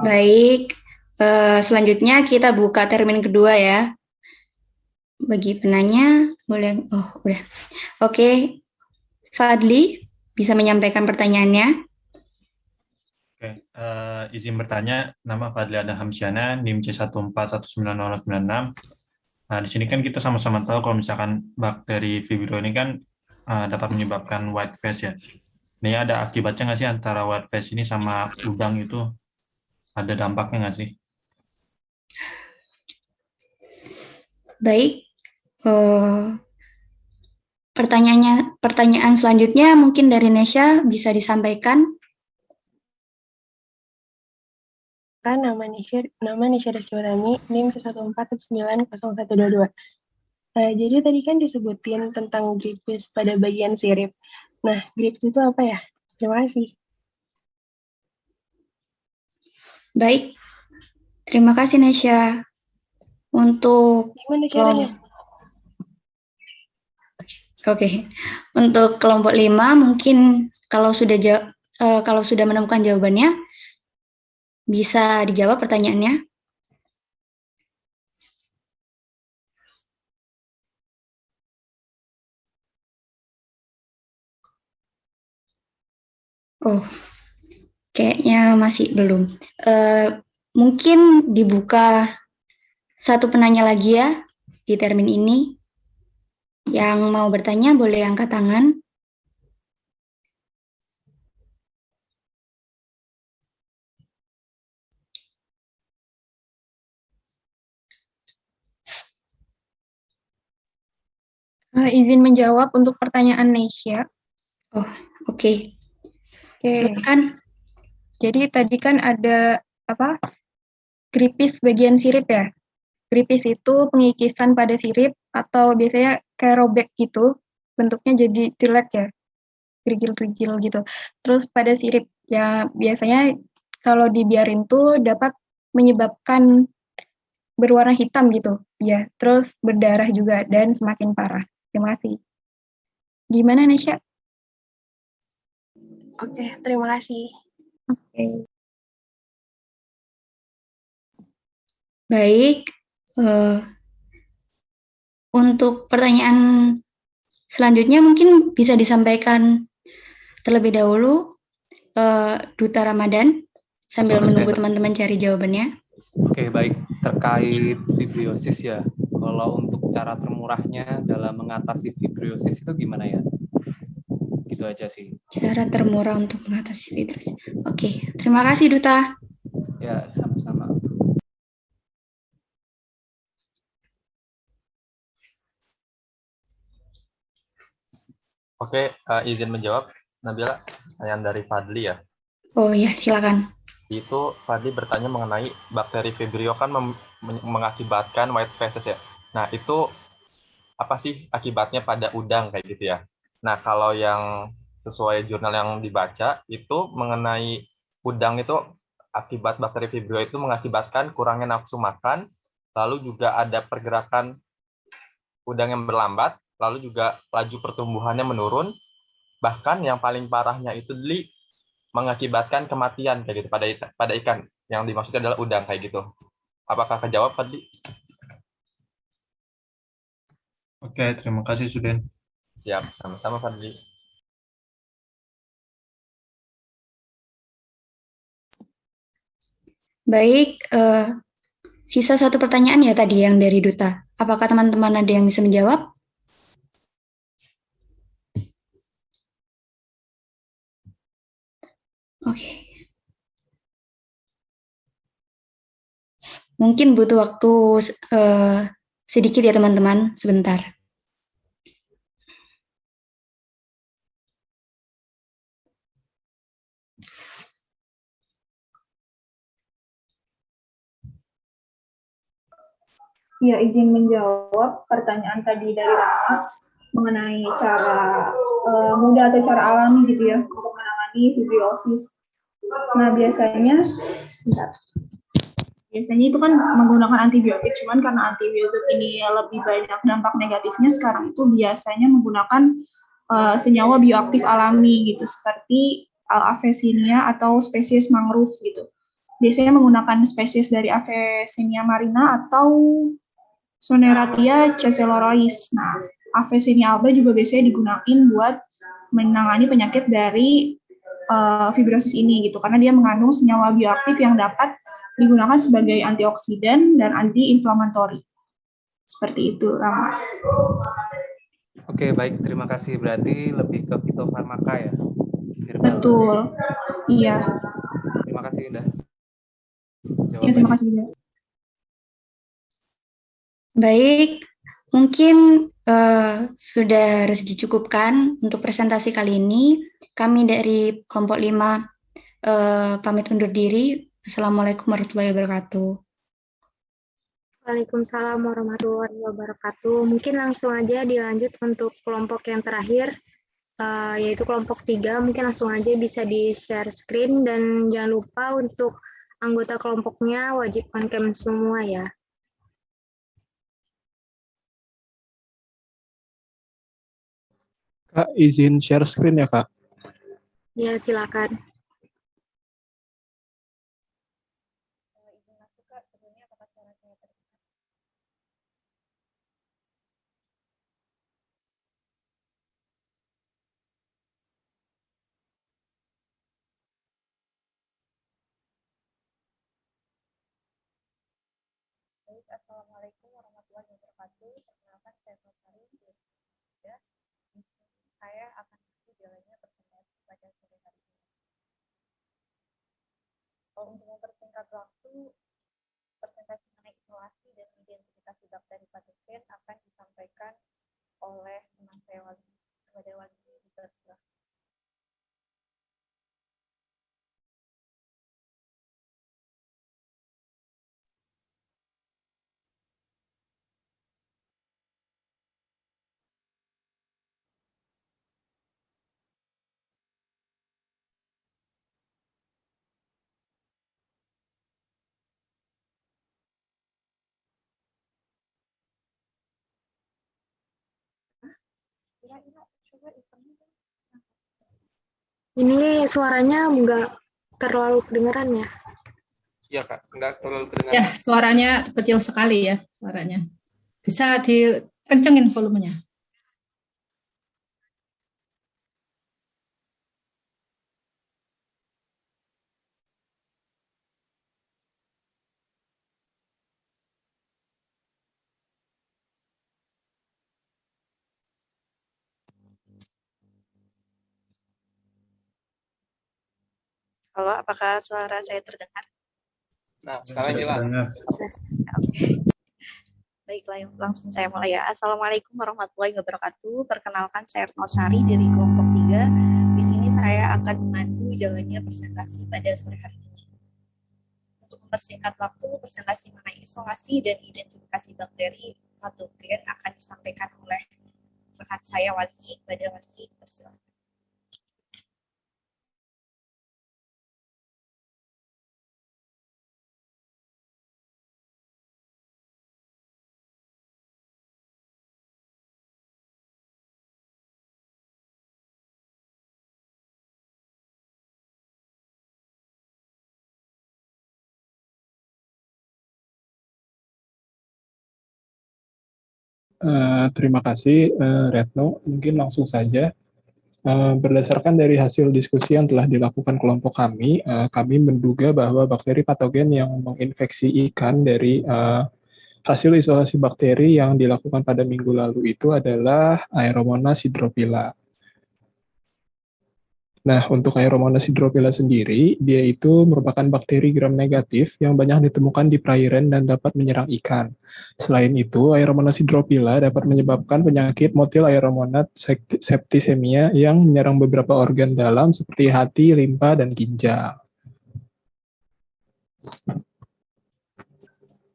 Baik, selanjutnya kita buka termin kedua ya. Bagi penanya, boleh, udah. Oke, Fadli, bisa menyampaikan pertanyaannya? Oke, izin bertanya, nama Fadli Adam Hamsyana, NIM C14190096. Nah, di sini kan kita sama-sama tahu kalau misalkan bakteri Vibrio ini kan dapat menyebabkan white face ya. Ini ada akibatnya nggak sih antara white face ini sama udang itu? Ada dampaknya nggak sih? Baik, pertanyaan selanjutnya mungkin dari Nesha bisa disampaikan. Nama Nisha Rizky Utami, NIM 14190122. Jadi tadi kan disebutin tentang gripis pada bagian sirip. Nah, gripis itu apa ya? Terima kasih. Baik, terima kasih Nesha. Untuk untuk kelompok 5 mungkin kalau sudah menemukan jawabannya bisa dijawab pertanyaannya. Kayaknya masih belum. Mungkin dibuka satu penanya lagi ya di termin ini. Yang mau bertanya boleh angkat tangan. Izin menjawab untuk pertanyaan Nesha. Oke. Silakan. Jadi tadi kan ada gripis bagian sirip ya. Gripis itu pengikisan pada sirip atau biasanya kayak robek gitu. Bentuknya jadi jelek ya. Gerigil-gerigil gitu. Terus pada sirip ya biasanya kalau dibiarin tuh dapat menyebabkan berwarna hitam gitu. Ya, terus berdarah juga dan semakin parah. Terima kasih. Gimana Nesha? Oke, terima kasih. Oke. Baik. Untuk pertanyaan selanjutnya mungkin bisa disampaikan terlebih dahulu Duta Ramadan sambil menunggu teman-teman cari jawabannya. Oke, baik. Terkait fibriosis ya, kalau untuk cara termurahnya dalam mengatasi fibriosis itu gimana ya? Gitu aja sih. Cara termurah untuk mengatasi fibriosis. Oke, terima kasih Duta. Ya, sama-sama. Oke, izin menjawab, Nabila, pertanyaan dari Fadli ya. Oh ya, silakan. Itu Fadli bertanya mengenai bakteri Vibrio kan mengakibatkan white faces ya. Nah, itu apa sih akibatnya pada udang kayak gitu ya. Nah, kalau yang sesuai jurnal yang dibaca, itu mengenai udang itu akibat bakteri Vibrio itu mengakibatkan kurangnya nafsu makan, lalu juga ada pergerakan udang yang berlambat, lalu juga laju pertumbuhannya menurun, Bahkan yang paling parahnya itu mengakibatkan kematian kayak gitu pada ikan. Yang dimaksud adalah udang kayak gitu. Apakah kejawab, Fadli? Oke, terima kasih Suden. Siap, sama-sama Fadli. Baik, sisa satu pertanyaan ya tadi yang dari Duta. Apakah teman-teman ada yang bisa menjawab? Oke. Mungkin butuh waktu sedikit ya teman-teman, sebentar. Ya, izin menjawab pertanyaan tadi dari Rama mengenai cara mudah atau cara alami gitu ya untuk menangani fibriosis. Nah, biasanya itu kan menggunakan antibiotik, cuman karena antibiotik ini lebih banyak dampak negatifnya, sekarang itu biasanya menggunakan senyawa bioaktif alami gitu, seperti Avesinia atau spesies mangrove gitu. Biasanya menggunakan spesies dari Avesinia marina atau Soneratia caesalorois. Nah, Avesinia alba juga biasanya digunakan buat menangani penyakit dari fibrosis ini gitu, karena dia mengandung senyawa bioaktif yang dapat digunakan sebagai antioksidan dan anti-inflamatori. Seperti itu, Rama. Oke, baik. Terima kasih. Berarti lebih ke fitofarmaka ya? Betul. Iya. Terima kasih, Indah. Ya, terima kasih juga. Baik, mungkin sudah harus dicukupkan untuk presentasi kali ini. Kami dari kelompok 5 pamit undur diri. Assalamualaikum warahmatullahi wabarakatuh. Waalaikumsalam warahmatullahi wabarakatuh. Mungkin langsung aja dilanjut untuk kelompok yang terakhir, yaitu kelompok 3. Mungkin langsung aja bisa di-share screen, dan jangan lupa untuk anggota kelompoknya wajib on cam semua ya. Kak, izin share screen ya, Kak? Ya, silakan. Assalamualaikum warahmatullahi wabarakatuh. Perkenalkan saya Rosari. Ya, saya akan mengikuti jalannya presentasi pada sore hari ini. Untuk mempersingkat waktu, presentasi mengenai isolasi dan identifikasi bakteri patogen akan disampaikan oleh teman saya Wali. Kepada Wali dipersilakan. Ini suaranya nggak terlalu kedengeran ya? Iya, Kak. Enggak terlalu kedengaran. Ya, suaranya kecil sekali ya, suaranya. Bisa dikencengin volumenya. Halo, apakah suara saya terdengar? Nah, sekarang jelas. Oke. Baiklah, langsung saya mulai ya. Assalamualaikum warahmatullahi wabarakatuh. Perkenalkan, saya Retnosari dari kelompok 3. Di sini saya akan memandu jalannya presentasi pada sore hari ini. Untuk mempersingkat waktu, presentasi mengenai isolasi dan identifikasi bakteri patogen akan disampaikan oleh rekan saya Wali. Pada Wali, dipersilakan. Terima kasih, Retno. Mungkin langsung saja. Berdasarkan dari hasil diskusi yang telah dilakukan kelompok kami menduga bahwa bakteri patogen yang menginfeksi ikan dari hasil isolasi bakteri yang dilakukan pada minggu lalu itu adalah Aeromonas hydrophila. Nah, untuk Aeromonas hydrophila sendiri, dia itu merupakan bakteri gram negatif yang banyak ditemukan di perairan dan dapat menyerang ikan. Selain itu, Aeromonas hydrophila dapat menyebabkan penyakit motil Aeromonas septicemia yang menyerang beberapa organ dalam seperti hati, limpa, dan ginjal.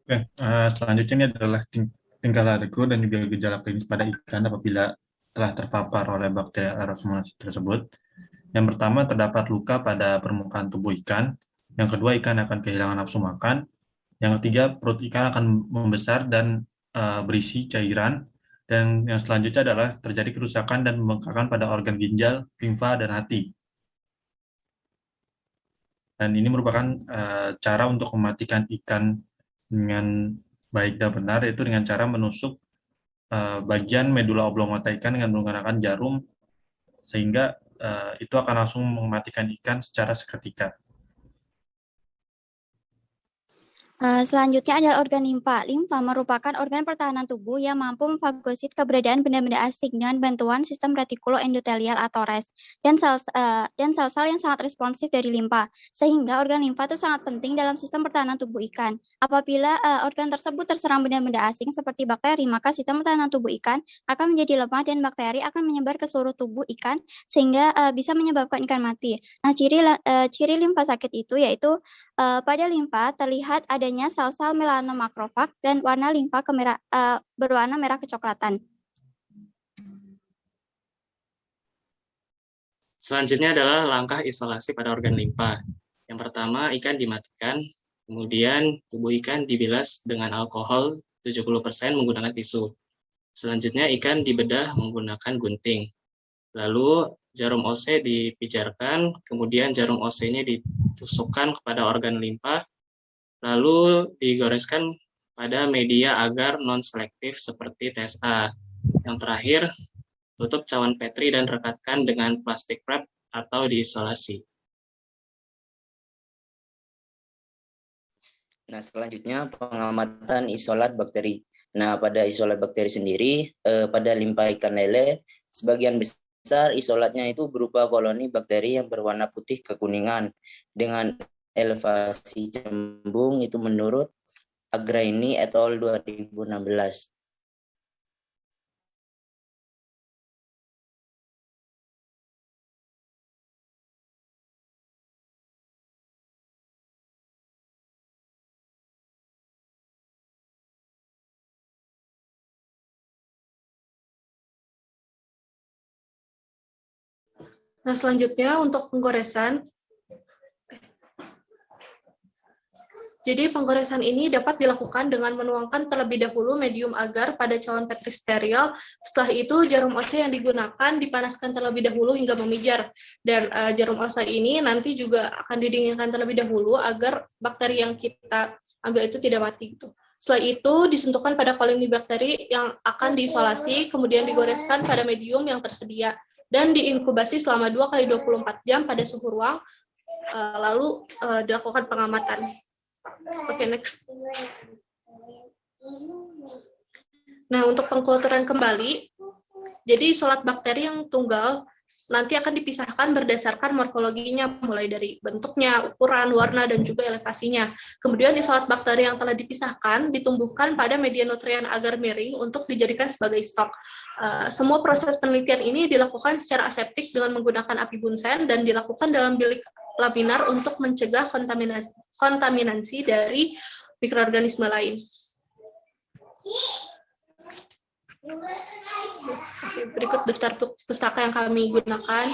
Oke, selanjutnya ini adalah tingkah laku dan juga gejala klinis pada ikan apabila telah terpapar oleh bakteri Aeromonas tersebut. Yang pertama, terdapat luka pada permukaan tubuh ikan. Yang kedua, ikan akan kehilangan nafsu makan. Yang ketiga, perut ikan akan membesar dan berisi cairan. Dan yang selanjutnya adalah terjadi kerusakan dan pembengkakan pada organ ginjal, limfa, dan hati. Dan ini merupakan cara untuk mematikan ikan dengan baik dan benar, yaitu dengan cara menusuk bagian medula oblongata ikan dengan menggunakan jarum, sehingga itu akan langsung mematikan ikan secara seketika. Selanjutnya adalah organ limfa. Limfa merupakan organ pertahanan tubuh yang mampu memfagosit keberadaan benda-benda asing dengan bantuan sistem retikuloendotelial atau RES dan sel-sel yang sangat responsif dari limfa, sehingga organ limfa itu sangat penting dalam sistem pertahanan tubuh ikan. Apabila organ tersebut terserang benda-benda asing seperti bakteri, maka sistem pertahanan tubuh ikan akan menjadi lemah dan bakteri akan menyebar ke seluruh tubuh ikan sehingga bisa menyebabkan ikan mati. Nah, ciri limfa sakit itu yaitu pada limfa terlihat adanya sel-sel melanomakrofag dan warna limfa berwarna merah kecoklatan. Selanjutnya adalah langkah isolasi pada organ limfa. Yang pertama, ikan dimatikan, kemudian tubuh ikan dibilas dengan alkohol 70% menggunakan tisu. Selanjutnya, ikan dibedah menggunakan gunting. Lalu jarum OC dipijarkan, kemudian jarum OC-nya ditusukkan kepada organ limfa, lalu digoreskan pada media agar non-selektif seperti TSA. Yang terakhir, tutup cawan Petri dan rekatkan dengan plastik wrap atau diisolasi. Nah, selanjutnya pengamatan isolat bakteri. Nah, pada isolat bakteri sendiri, pada limpa ikan lele, sebagian besar isolatnya itu berupa koloni bakteri yang berwarna putih kekuningan dengan elevasi cembung itu menurut Agraini et al. 2016. Nah, selanjutnya untuk penggoresan. Jadi penggoresan ini dapat dilakukan dengan menuangkan terlebih dahulu medium agar pada cawan Petri steril. Setelah itu jarum OC yang digunakan dipanaskan terlebih dahulu hingga memijar. Dan jarum OC ini nanti juga akan didinginkan terlebih dahulu agar bakteri yang kita ambil itu tidak mati gitu. Setelah itu disentuhkan pada koloni bakteri yang akan diisolasi, kemudian digoreskan pada medium yang tersedia dan diinkubasi selama 2 kali 24 jam pada suhu ruang, lalu dilakukan pengamatan. Oke, next. Nah, untuk pengkulturan kembali, jadi isolat bakteri yang tunggal nanti akan dipisahkan berdasarkan morfologinya, mulai dari bentuknya, ukuran, warna, dan juga elevasinya. Kemudian isolat bakteri yang telah dipisahkan ditumbuhkan pada media nutrien agar miring untuk dijadikan sebagai stok. Semua proses penelitian ini dilakukan secara aseptik dengan menggunakan api bunsen dan dilakukan dalam bilik laminar untuk mencegah kontaminasi dari mikroorganisme lain. Berikut daftar pustaka yang kami gunakan.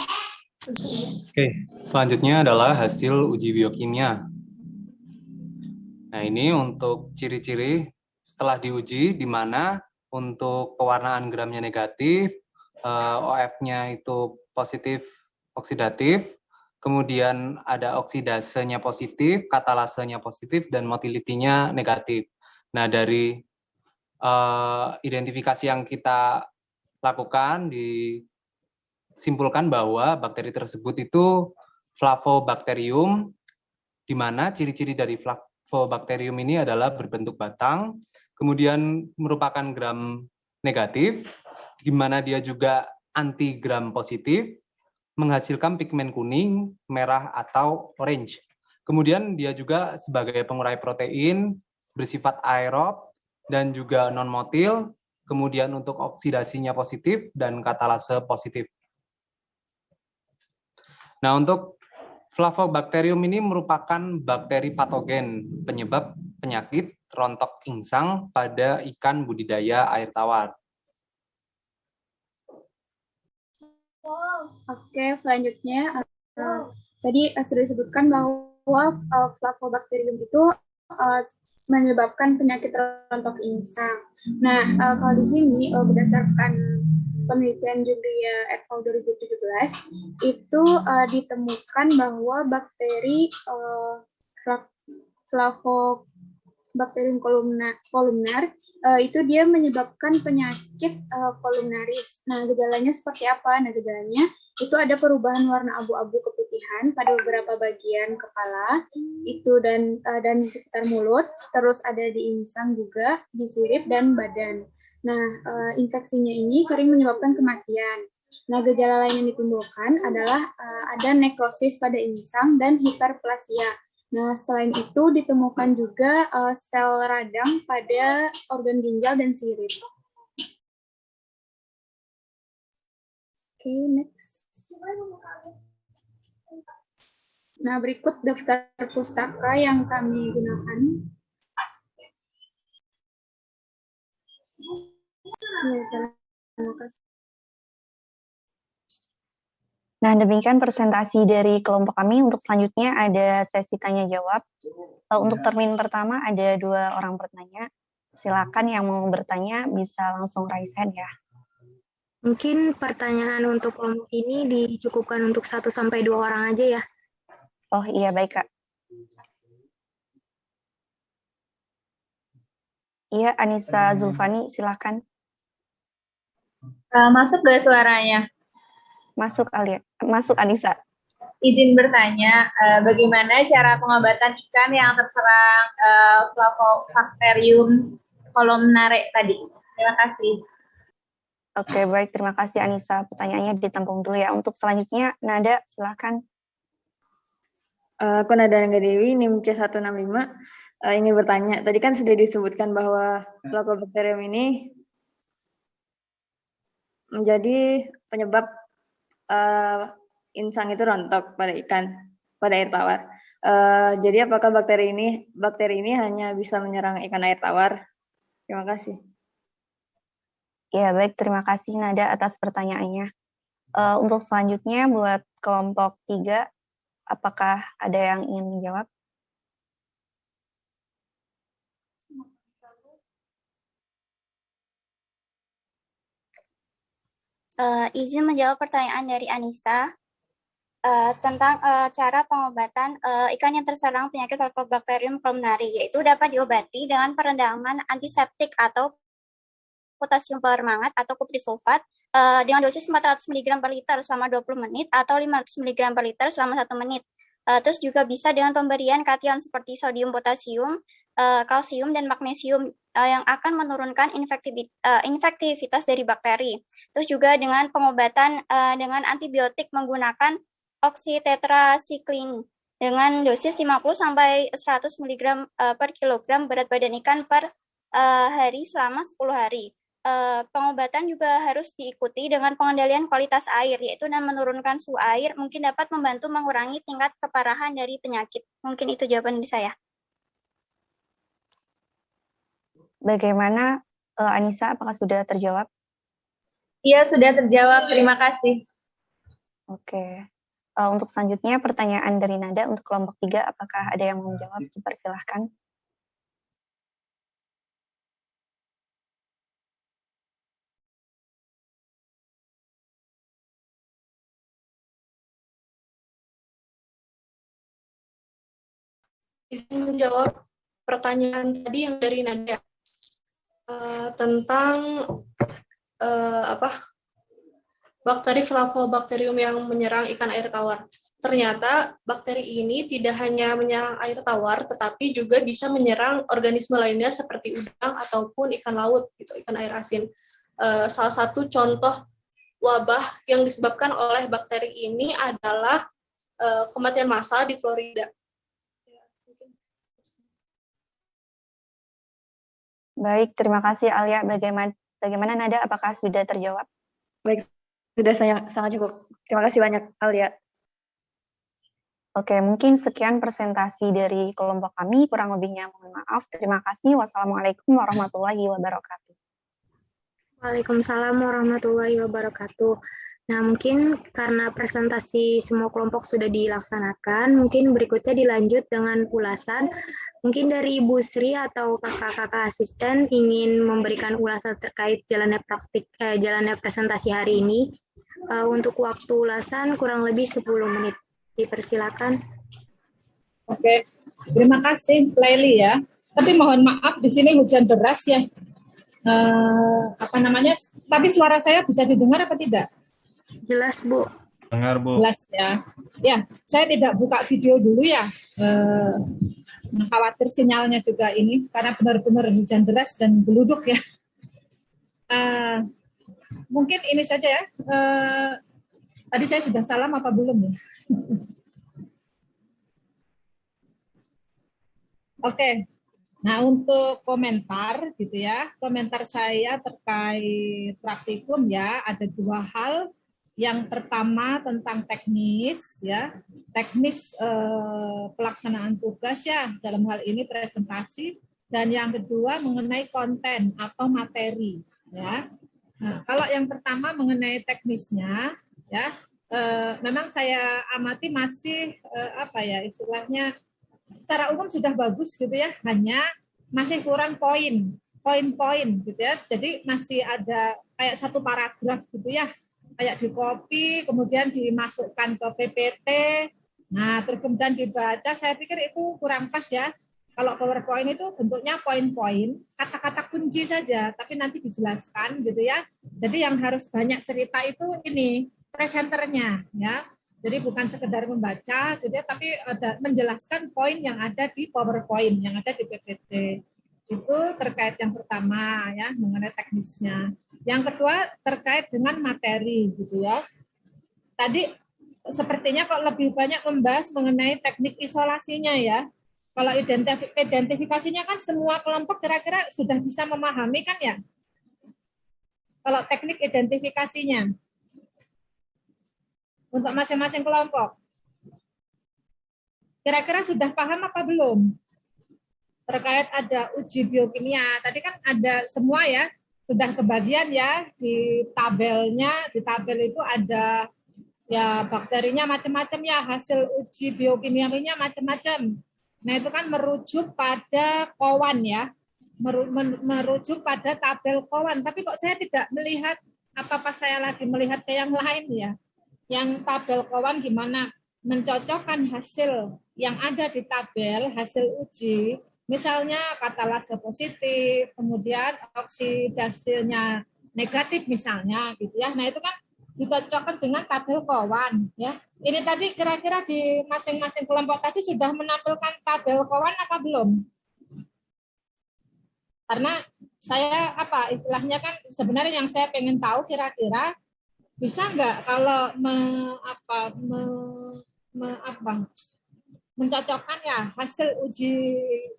Oke, selanjutnya adalah hasil uji biokimia. Nah, ini untuk ciri-ciri setelah diuji, di mana untuk pewarnaan gramnya negatif, OF-nya itu positif oksidatif, kemudian ada oksidasenya positif, katalasenya positif, dan motilitinya negatif. Nah, dari identifikasi yang kita lakukan disimpulkan bahwa bakteri tersebut itu Flavobacterium, di mana ciri-ciri dari Flavobacterium ini adalah berbentuk batang, kemudian merupakan gram negatif, di mana dia juga anti gram positif, menghasilkan pigmen kuning, merah, atau orange. Kemudian dia juga sebagai pengurai protein, bersifat aerob, dan juga non-motil, kemudian untuk oksidasinya positif, dan katalase positif. Nah, untuk Flavobacterium ini merupakan bakteri patogen penyebab penyakit rontok insang pada ikan budidaya air tawar. Oke, selanjutnya tadi sudah disebutkan bahwa Flavobacterium itu menyebabkan penyakit rontok insang. Nah, kalau di sini berdasarkan penelitian Julia et al. 2017 itu ditemukan bahwa bakteri Flavobacterium columnar itu dia menyebabkan penyakit kolumnaris. Nah, gejalanya seperti apa? Nah, gejalanya itu ada perubahan warna abu-abu keputihan pada beberapa bagian kepala itu dan di sekitar mulut, terus ada di insang juga, di sirip dan badan. Nah, infeksinya ini sering menyebabkan kematian. Nah, gejala lain yang ditimbulkan adalah ada nekrosis pada insang dan hiperplasia. Nah, selain itu ditemukan juga sel radang pada organ ginjal dan sirip. Oke, next. Nah, berikut daftar pustaka yang kami gunakan. Nah, demikian presentasi dari kelompok kami. Untuk selanjutnya ada sesi tanya jawab. Untuk termin pertama ada 2 orang bertanya. Silakan yang mau bertanya bisa langsung raise hand ya. Mungkin pertanyaan untuk kelompok ini dicukupkan untuk 1-2 orang aja ya. Oh iya, baik Kak. Iya, Anissa Zulfani, silakan. Masuk gak suaranya? Masuk Anissa. Izin bertanya, bagaimana cara pengobatan ikan yang terserang Flavobacterium columnare tadi? Terima kasih. Oke, baik. Terima kasih Anissa. Pertanyaannya ditampung dulu ya. Untuk selanjutnya, Nada, silakan. Aku Nada Angga Dewi, NIM C165. Ini bertanya, tadi kan sudah disebutkan bahwa Flavobacterium ini menjadi penyebab insang itu rontok pada ikan, pada air tawar. Jadi apakah bakteri ini hanya bisa menyerang ikan air tawar? Terima kasih. Ya, baik. Terima kasih Nada atas pertanyaannya. Untuk selanjutnya buat kelompok 3, apakah ada yang ingin menjawab? Izin menjawab pertanyaan dari Anissa tentang cara pengobatan ikan yang terserang penyakit Flavobacterium columnare, yaitu dapat diobati dengan perendaman antiseptik atau potasium permangat atau kuprisulfat dengan dosis 400 mg per liter selama 20 menit atau 500 mg per liter selama 1 menit. Terus juga bisa dengan pemberian kation seperti sodium, potasium, kalsium, dan magnesium yang akan menurunkan infektivitas dari bakteri. Terus juga dengan pengobatan dengan antibiotik menggunakan oksitetrasikline dengan dosis 50-100 mg per kilogram berat badan ikan per hari selama 10 hari. Pengobatan juga harus diikuti dengan pengendalian kualitas air, yaitu dengan menurunkan suhu air, mungkin dapat membantu mengurangi tingkat keparahan dari penyakit. Mungkin itu jawaban dari saya. Bagaimana Anissa, apakah sudah terjawab? Iya, sudah terjawab. Terima kasih. Oke. Untuk selanjutnya pertanyaan dari Nada untuk kelompok 3, apakah ada yang mau menjawab? Dipersilahkan. Izin menjawab pertanyaan tadi yang dari Nada. tentang bakteri Flavobacterium yang menyerang ikan air tawar. Ternyata bakteri ini tidak hanya menyerang air tawar, tetapi juga bisa menyerang organisme lainnya seperti udang ataupun ikan laut, gitu, ikan air asin. Salah satu contoh wabah yang disebabkan oleh bakteri ini adalah kematian massal di Florida. Baik, terima kasih Alia. Bagaimana Nada? Apakah sudah terjawab? Baik, sudah sangat cukup. Terima kasih banyak, Alia. Oke, mungkin sekian presentasi dari kelompok kami. Kurang lebihnya mohon maaf. Terima kasih. Wassalamualaikum warahmatullahi wabarakatuh. Waalaikumsalam warahmatullahi wabarakatuh. Nah, mungkin karena presentasi semua kelompok sudah dilaksanakan, mungkin berikutnya dilanjut dengan ulasan. Mungkin dari Ibu Sri atau kakak-kakak asisten ingin memberikan ulasan terkait jalannya presentasi hari ini. Untuk waktu ulasan kurang lebih 10 menit. Dipersilakan. Oke, terima kasih Laili ya. Tapi mohon maaf di sini hujan deras ya. Tapi suara saya bisa didengar apa tidak? Jelas, Bu. Dengar, Bu. Jelas ya. Ya, saya tidak buka video dulu ya. Khawatir sinyalnya juga ini karena benar-benar hujan deras dan geluduk ya. Mungkin ini saja ya. Tadi saya sudah salam apa belum ya? Oke. Nah, untuk komentar gitu ya. Komentar saya terkait praktikum ya, ada 2 hal. Yang pertama tentang teknis ya. Teknis pelaksanaan tugas ya, dalam hal ini presentasi, dan yang kedua mengenai konten atau materi ya. Nah, kalau yang pertama mengenai teknisnya ya, memang saya amati masih istilahnya secara umum sudah bagus gitu ya, hanya masih kurang poin-poin gitu ya. Jadi masih ada kayak 1 paragraf gitu ya, kayak di copy kemudian dimasukkan ke PPT. Nah, terus kemudian dibaca, saya pikir itu kurang pas ya. Kalau PowerPoint itu bentuknya poin-poin, kata-kata kunci saja, tapi nanti dijelaskan gitu ya. Jadi yang harus banyak cerita itu ini presenternya ya. Jadi bukan sekedar membaca gitu ya, tapi ada menjelaskan poin yang ada di PowerPoint, yang ada di PPT. Itu terkait yang pertama ya, mengenai teknisnya. Yang kedua terkait dengan materi gitu ya. Tadi sepertinya kok lebih banyak membahas mengenai teknik isolasinya ya. Kalau identifikasinya kan semua kelompok kira-kira sudah bisa memahami kan ya? Kalau teknik identifikasinya untuk masing-masing kelompok, kira-kira sudah paham apa belum? Terkait ada uji biokimia, tadi kan ada semua ya, sudah kebagian ya di tabelnya. Di tabel itu ada ya bakterinya macam-macam ya, hasil uji biokimianya macam-macam. Nah, itu kan merujuk pada Kowan ya, merujuk pada tabel Kowan. Tapi kok saya tidak melihat, apa saya lagi melihat ke yang lain ya? Yang tabel Kowan gimana? Mencocokkan hasil yang ada di tabel, hasil uji, misalnya katalase positif, kemudian oksidasinya negatif misalnya gitu ya. Nah, itu kan dicocokkan dengan tabel Kowan ya. Ini tadi kira-kira di masing-masing kelompok tadi sudah menampilkan tabel Kowan apa belum? Karena saya istilahnya kan sebenarnya yang saya pengen tahu kira-kira bisa nggak kalau mencocokkan ya hasil uji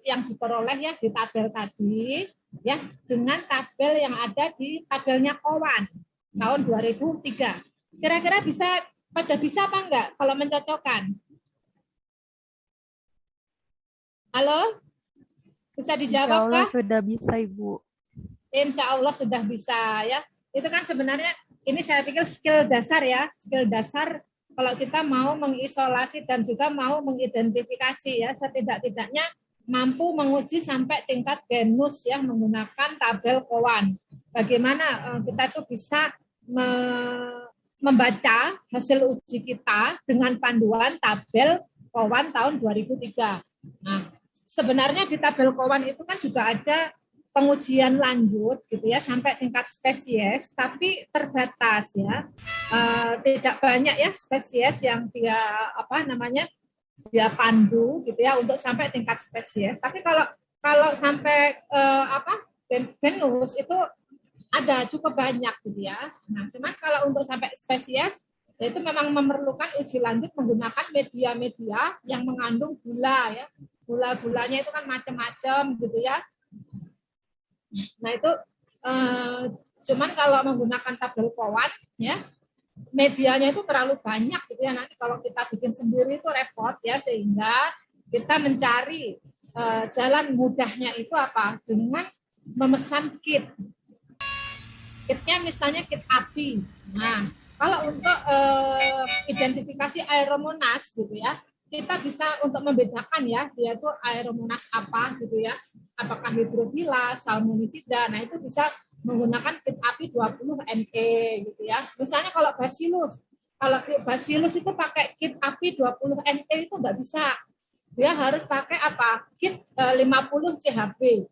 yang diperoleh ya di tabel tadi ya dengan tabel yang ada di tabelnya Kowan tahun 2003. Kira-kira bisa apa enggak kalau mencocokkan? Halo? Bisa dijawab, Insya Allah sudah bisa, Ibu. Insya Allah sudah bisa ya. Itu kan sebenarnya ini saya pikir skill dasar ya, skill dasar kalau kita mau mengisolasi dan juga mau mengidentifikasi ya, setidak-tidaknya mampu menguji sampai tingkat genus ya menggunakan tabel Kowan. Bagaimana kita tuh bisa membaca hasil uji kita dengan panduan tabel Kowan tahun 2003. Nah, sebenarnya di tabel Kowan itu kan juga ada pengujian lanjut gitu ya sampai tingkat spesies, tapi terbatas ya. Tidak banyak ya spesies yang dia dia pandu gitu ya untuk sampai tingkat spesies. Tapi kalau sampai genus itu ada cukup banyak gitu ya. Nah, cuman kalau untuk sampai spesies itu memang memerlukan uji lanjut menggunakan media-media yang mengandung gula ya. Gula-gulanya itu kan macam-macam gitu ya. Nah, itu cuman kalau menggunakan tabel Cowan ya, medianya itu terlalu banyak gitu ya. Nanti kalau kita bikin sendiri itu repot ya, sehingga kita mencari jalan mudahnya itu apa? Dengan memesan kit. Kitnya misalnya kit api. Nah, kalau untuk identifikasi Aeromonas gitu ya, kita bisa untuk membedakan ya, dia itu Aeromonas apa gitu ya. Apakah hidrofila, salmonisida. Nah, itu bisa menggunakan kit api 20 NE gitu ya. Misalnya kalau Bacillus itu pakai kit api 20 NE itu nggak bisa. Dia harus pakai apa? Kit 50 CHB.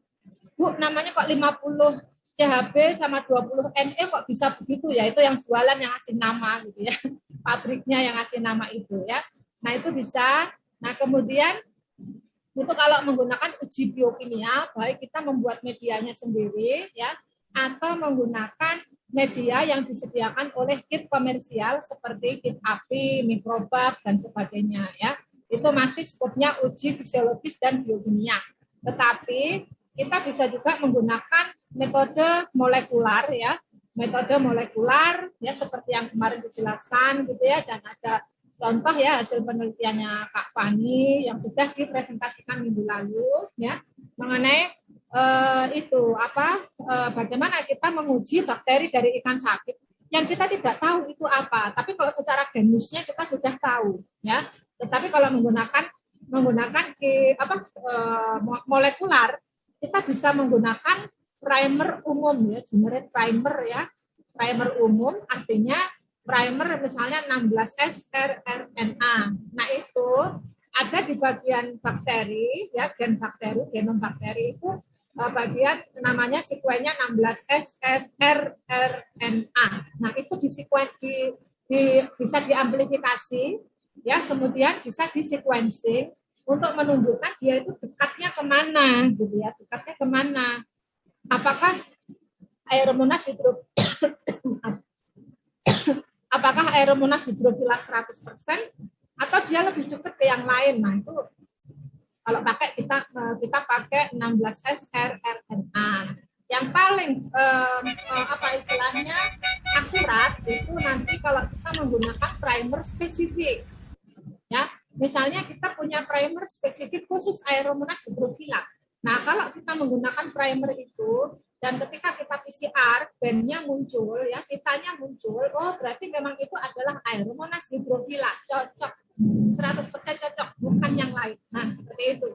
Bu, namanya kok 50 CHB sama 20 NE kok bisa begitu ya? Itu yang jualan yang ngasih nama gitu ya. Pabriknya yang ngasih nama itu ya. Nah, itu bisa. Nah, kemudian itu kalau menggunakan uji biokimia, baik kita membuat medianya sendiri ya, atau menggunakan media yang disediakan oleh kit komersial seperti kit api, mikrobak, dan sebagainya ya. Itu masih skopnya uji fisiologis dan biokimia. Tetapi kita bisa juga menggunakan metode molekular ya, metode molekular ya seperti yang kemarin dijelaskan gitu ya, dan ada contoh ya hasil penelitiannya Kak Fani yang sudah dipresentasikan minggu lalu ya mengenai bagaimana kita menguji bakteri dari ikan sakit yang kita tidak tahu itu apa, tapi kalau secara genusnya kita sudah tahu ya. Tetapi kalau menggunakan molekular, kita bisa menggunakan primer umum ya, generate primer ya. Primer umum artinya primer misalnya 16S rRNA. Nah, itu ada di bagian bakteri ya, gen bakteri, genom bakteri itu bagian namanya sekuennya 16S rRNA. Nah, itu bisa diamplifikasi ya, kemudian bisa disequencing untuk menunjukkan dia itu dekatnya kemana gitu ya, dekatnya kemana. Apakah Aeromonas apakah Aeromonas hidrofila 100% atau dia lebih dekat ke yang lain. Nah, itu kalau pakai kita pakai 16S rRNA. Yang paling istilahnya akurat itu nanti kalau kita menggunakan primer spesifik. Ya, misalnya kita punya primer spesifik khusus Aeromonas hidrofila. Nah, kalau kita menggunakan primer itu dan ketika kita PCR, bandnya muncul, ya, kitanya muncul, oh berarti memang itu adalah Aeromonas hidrofila, cocok, 100% cocok, bukan yang lain. Nah, seperti itu.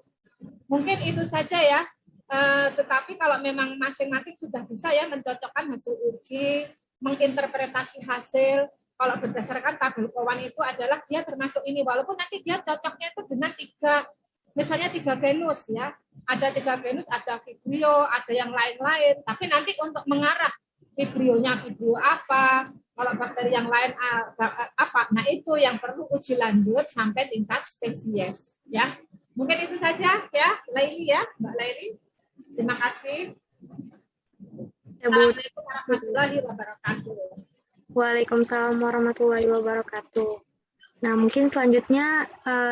Mungkin itu saja ya, tetapi kalau memang masing-masing sudah bisa ya mencocokkan hasil uji, menginterpretasi hasil, kalau berdasarkan tabel Cowan itu adalah dia termasuk ini, walaupun nanti dia cocoknya itu dengan misalnya 3 genus ya, ada 3 genus, ada Vibrio, ada yang lain-lain, tapi nanti untuk mengarah Vibrionya Vibrio apa, kalau bakteri yang lain apa, nah itu yang perlu uji lanjut sampai tingkat spesies ya. Mungkin itu saja ya, Laili ya, Mbak Laili. Terima kasih. Assalamualaikum warahmatullahi wabarakatuh. Waalaikumsalam warahmatullahi wabarakatuh. Nah, mungkin selanjutnya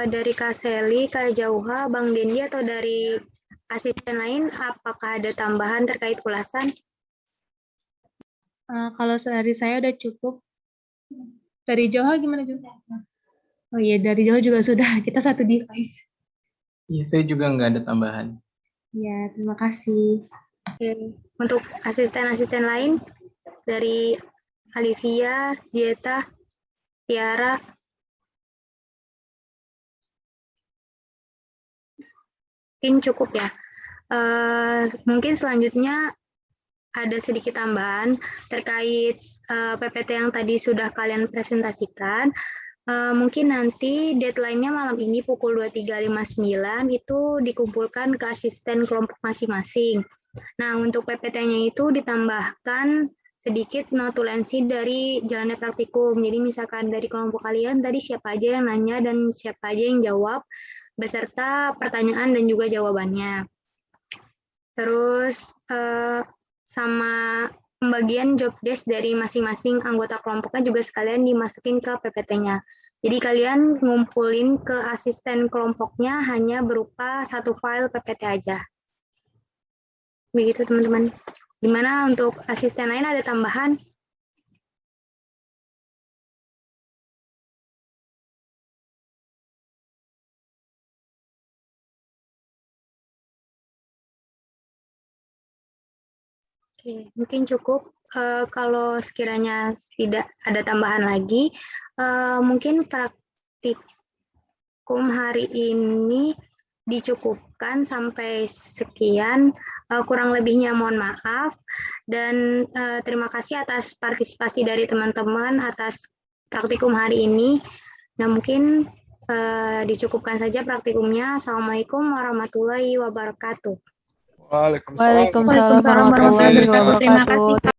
dari Kak Seli, Kak Jauha, Bang Dendi, atau dari asisten lain, apakah ada tambahan terkait ulasan? Kalau dari saya udah cukup. Dari Jauha gimana juga? Oh iya, dari Jauha juga sudah. Kita satu device. Iya, saya juga nggak ada tambahan. Ya, terima kasih. Oke. Untuk asisten-asisten lain, dari Alivia, Zieta, Tiara, mungkin cukup ya. Mungkin selanjutnya ada sedikit tambahan terkait PPT yang tadi sudah kalian presentasikan. Mungkin nanti deadline-nya malam ini pukul 23.59 itu dikumpulkan ke asisten kelompok masing-masing. Nah, untuk PPT-nya itu ditambahkan sedikit notulensi dari jalannya praktikum. Jadi misalkan dari kelompok kalian tadi siapa aja yang nanya dan siapa aja yang jawab, beserta pertanyaan dan juga jawabannya. Terus sama pembagian job desk dari masing-masing anggota kelompoknya juga sekalian dimasukin ke PPT-nya. Jadi kalian ngumpulin ke asisten kelompoknya hanya berupa satu file PPT aja. Begitu teman-teman. Gimana untuk asisten lain ada tambahan? Oke, mungkin cukup. Kalau sekiranya tidak ada tambahan lagi, mungkin praktikum hari ini dicukupkan sampai sekian. Kurang lebihnya mohon maaf. Dan terima kasih atas partisipasi dari teman-teman atas praktikum hari ini. Nah, mungkin dicukupkan saja praktikumnya. Assalamualaikum warahmatullahi wabarakatuh. Waalaikumsalam warahmatullahi wabarakatuh. Terima kasih.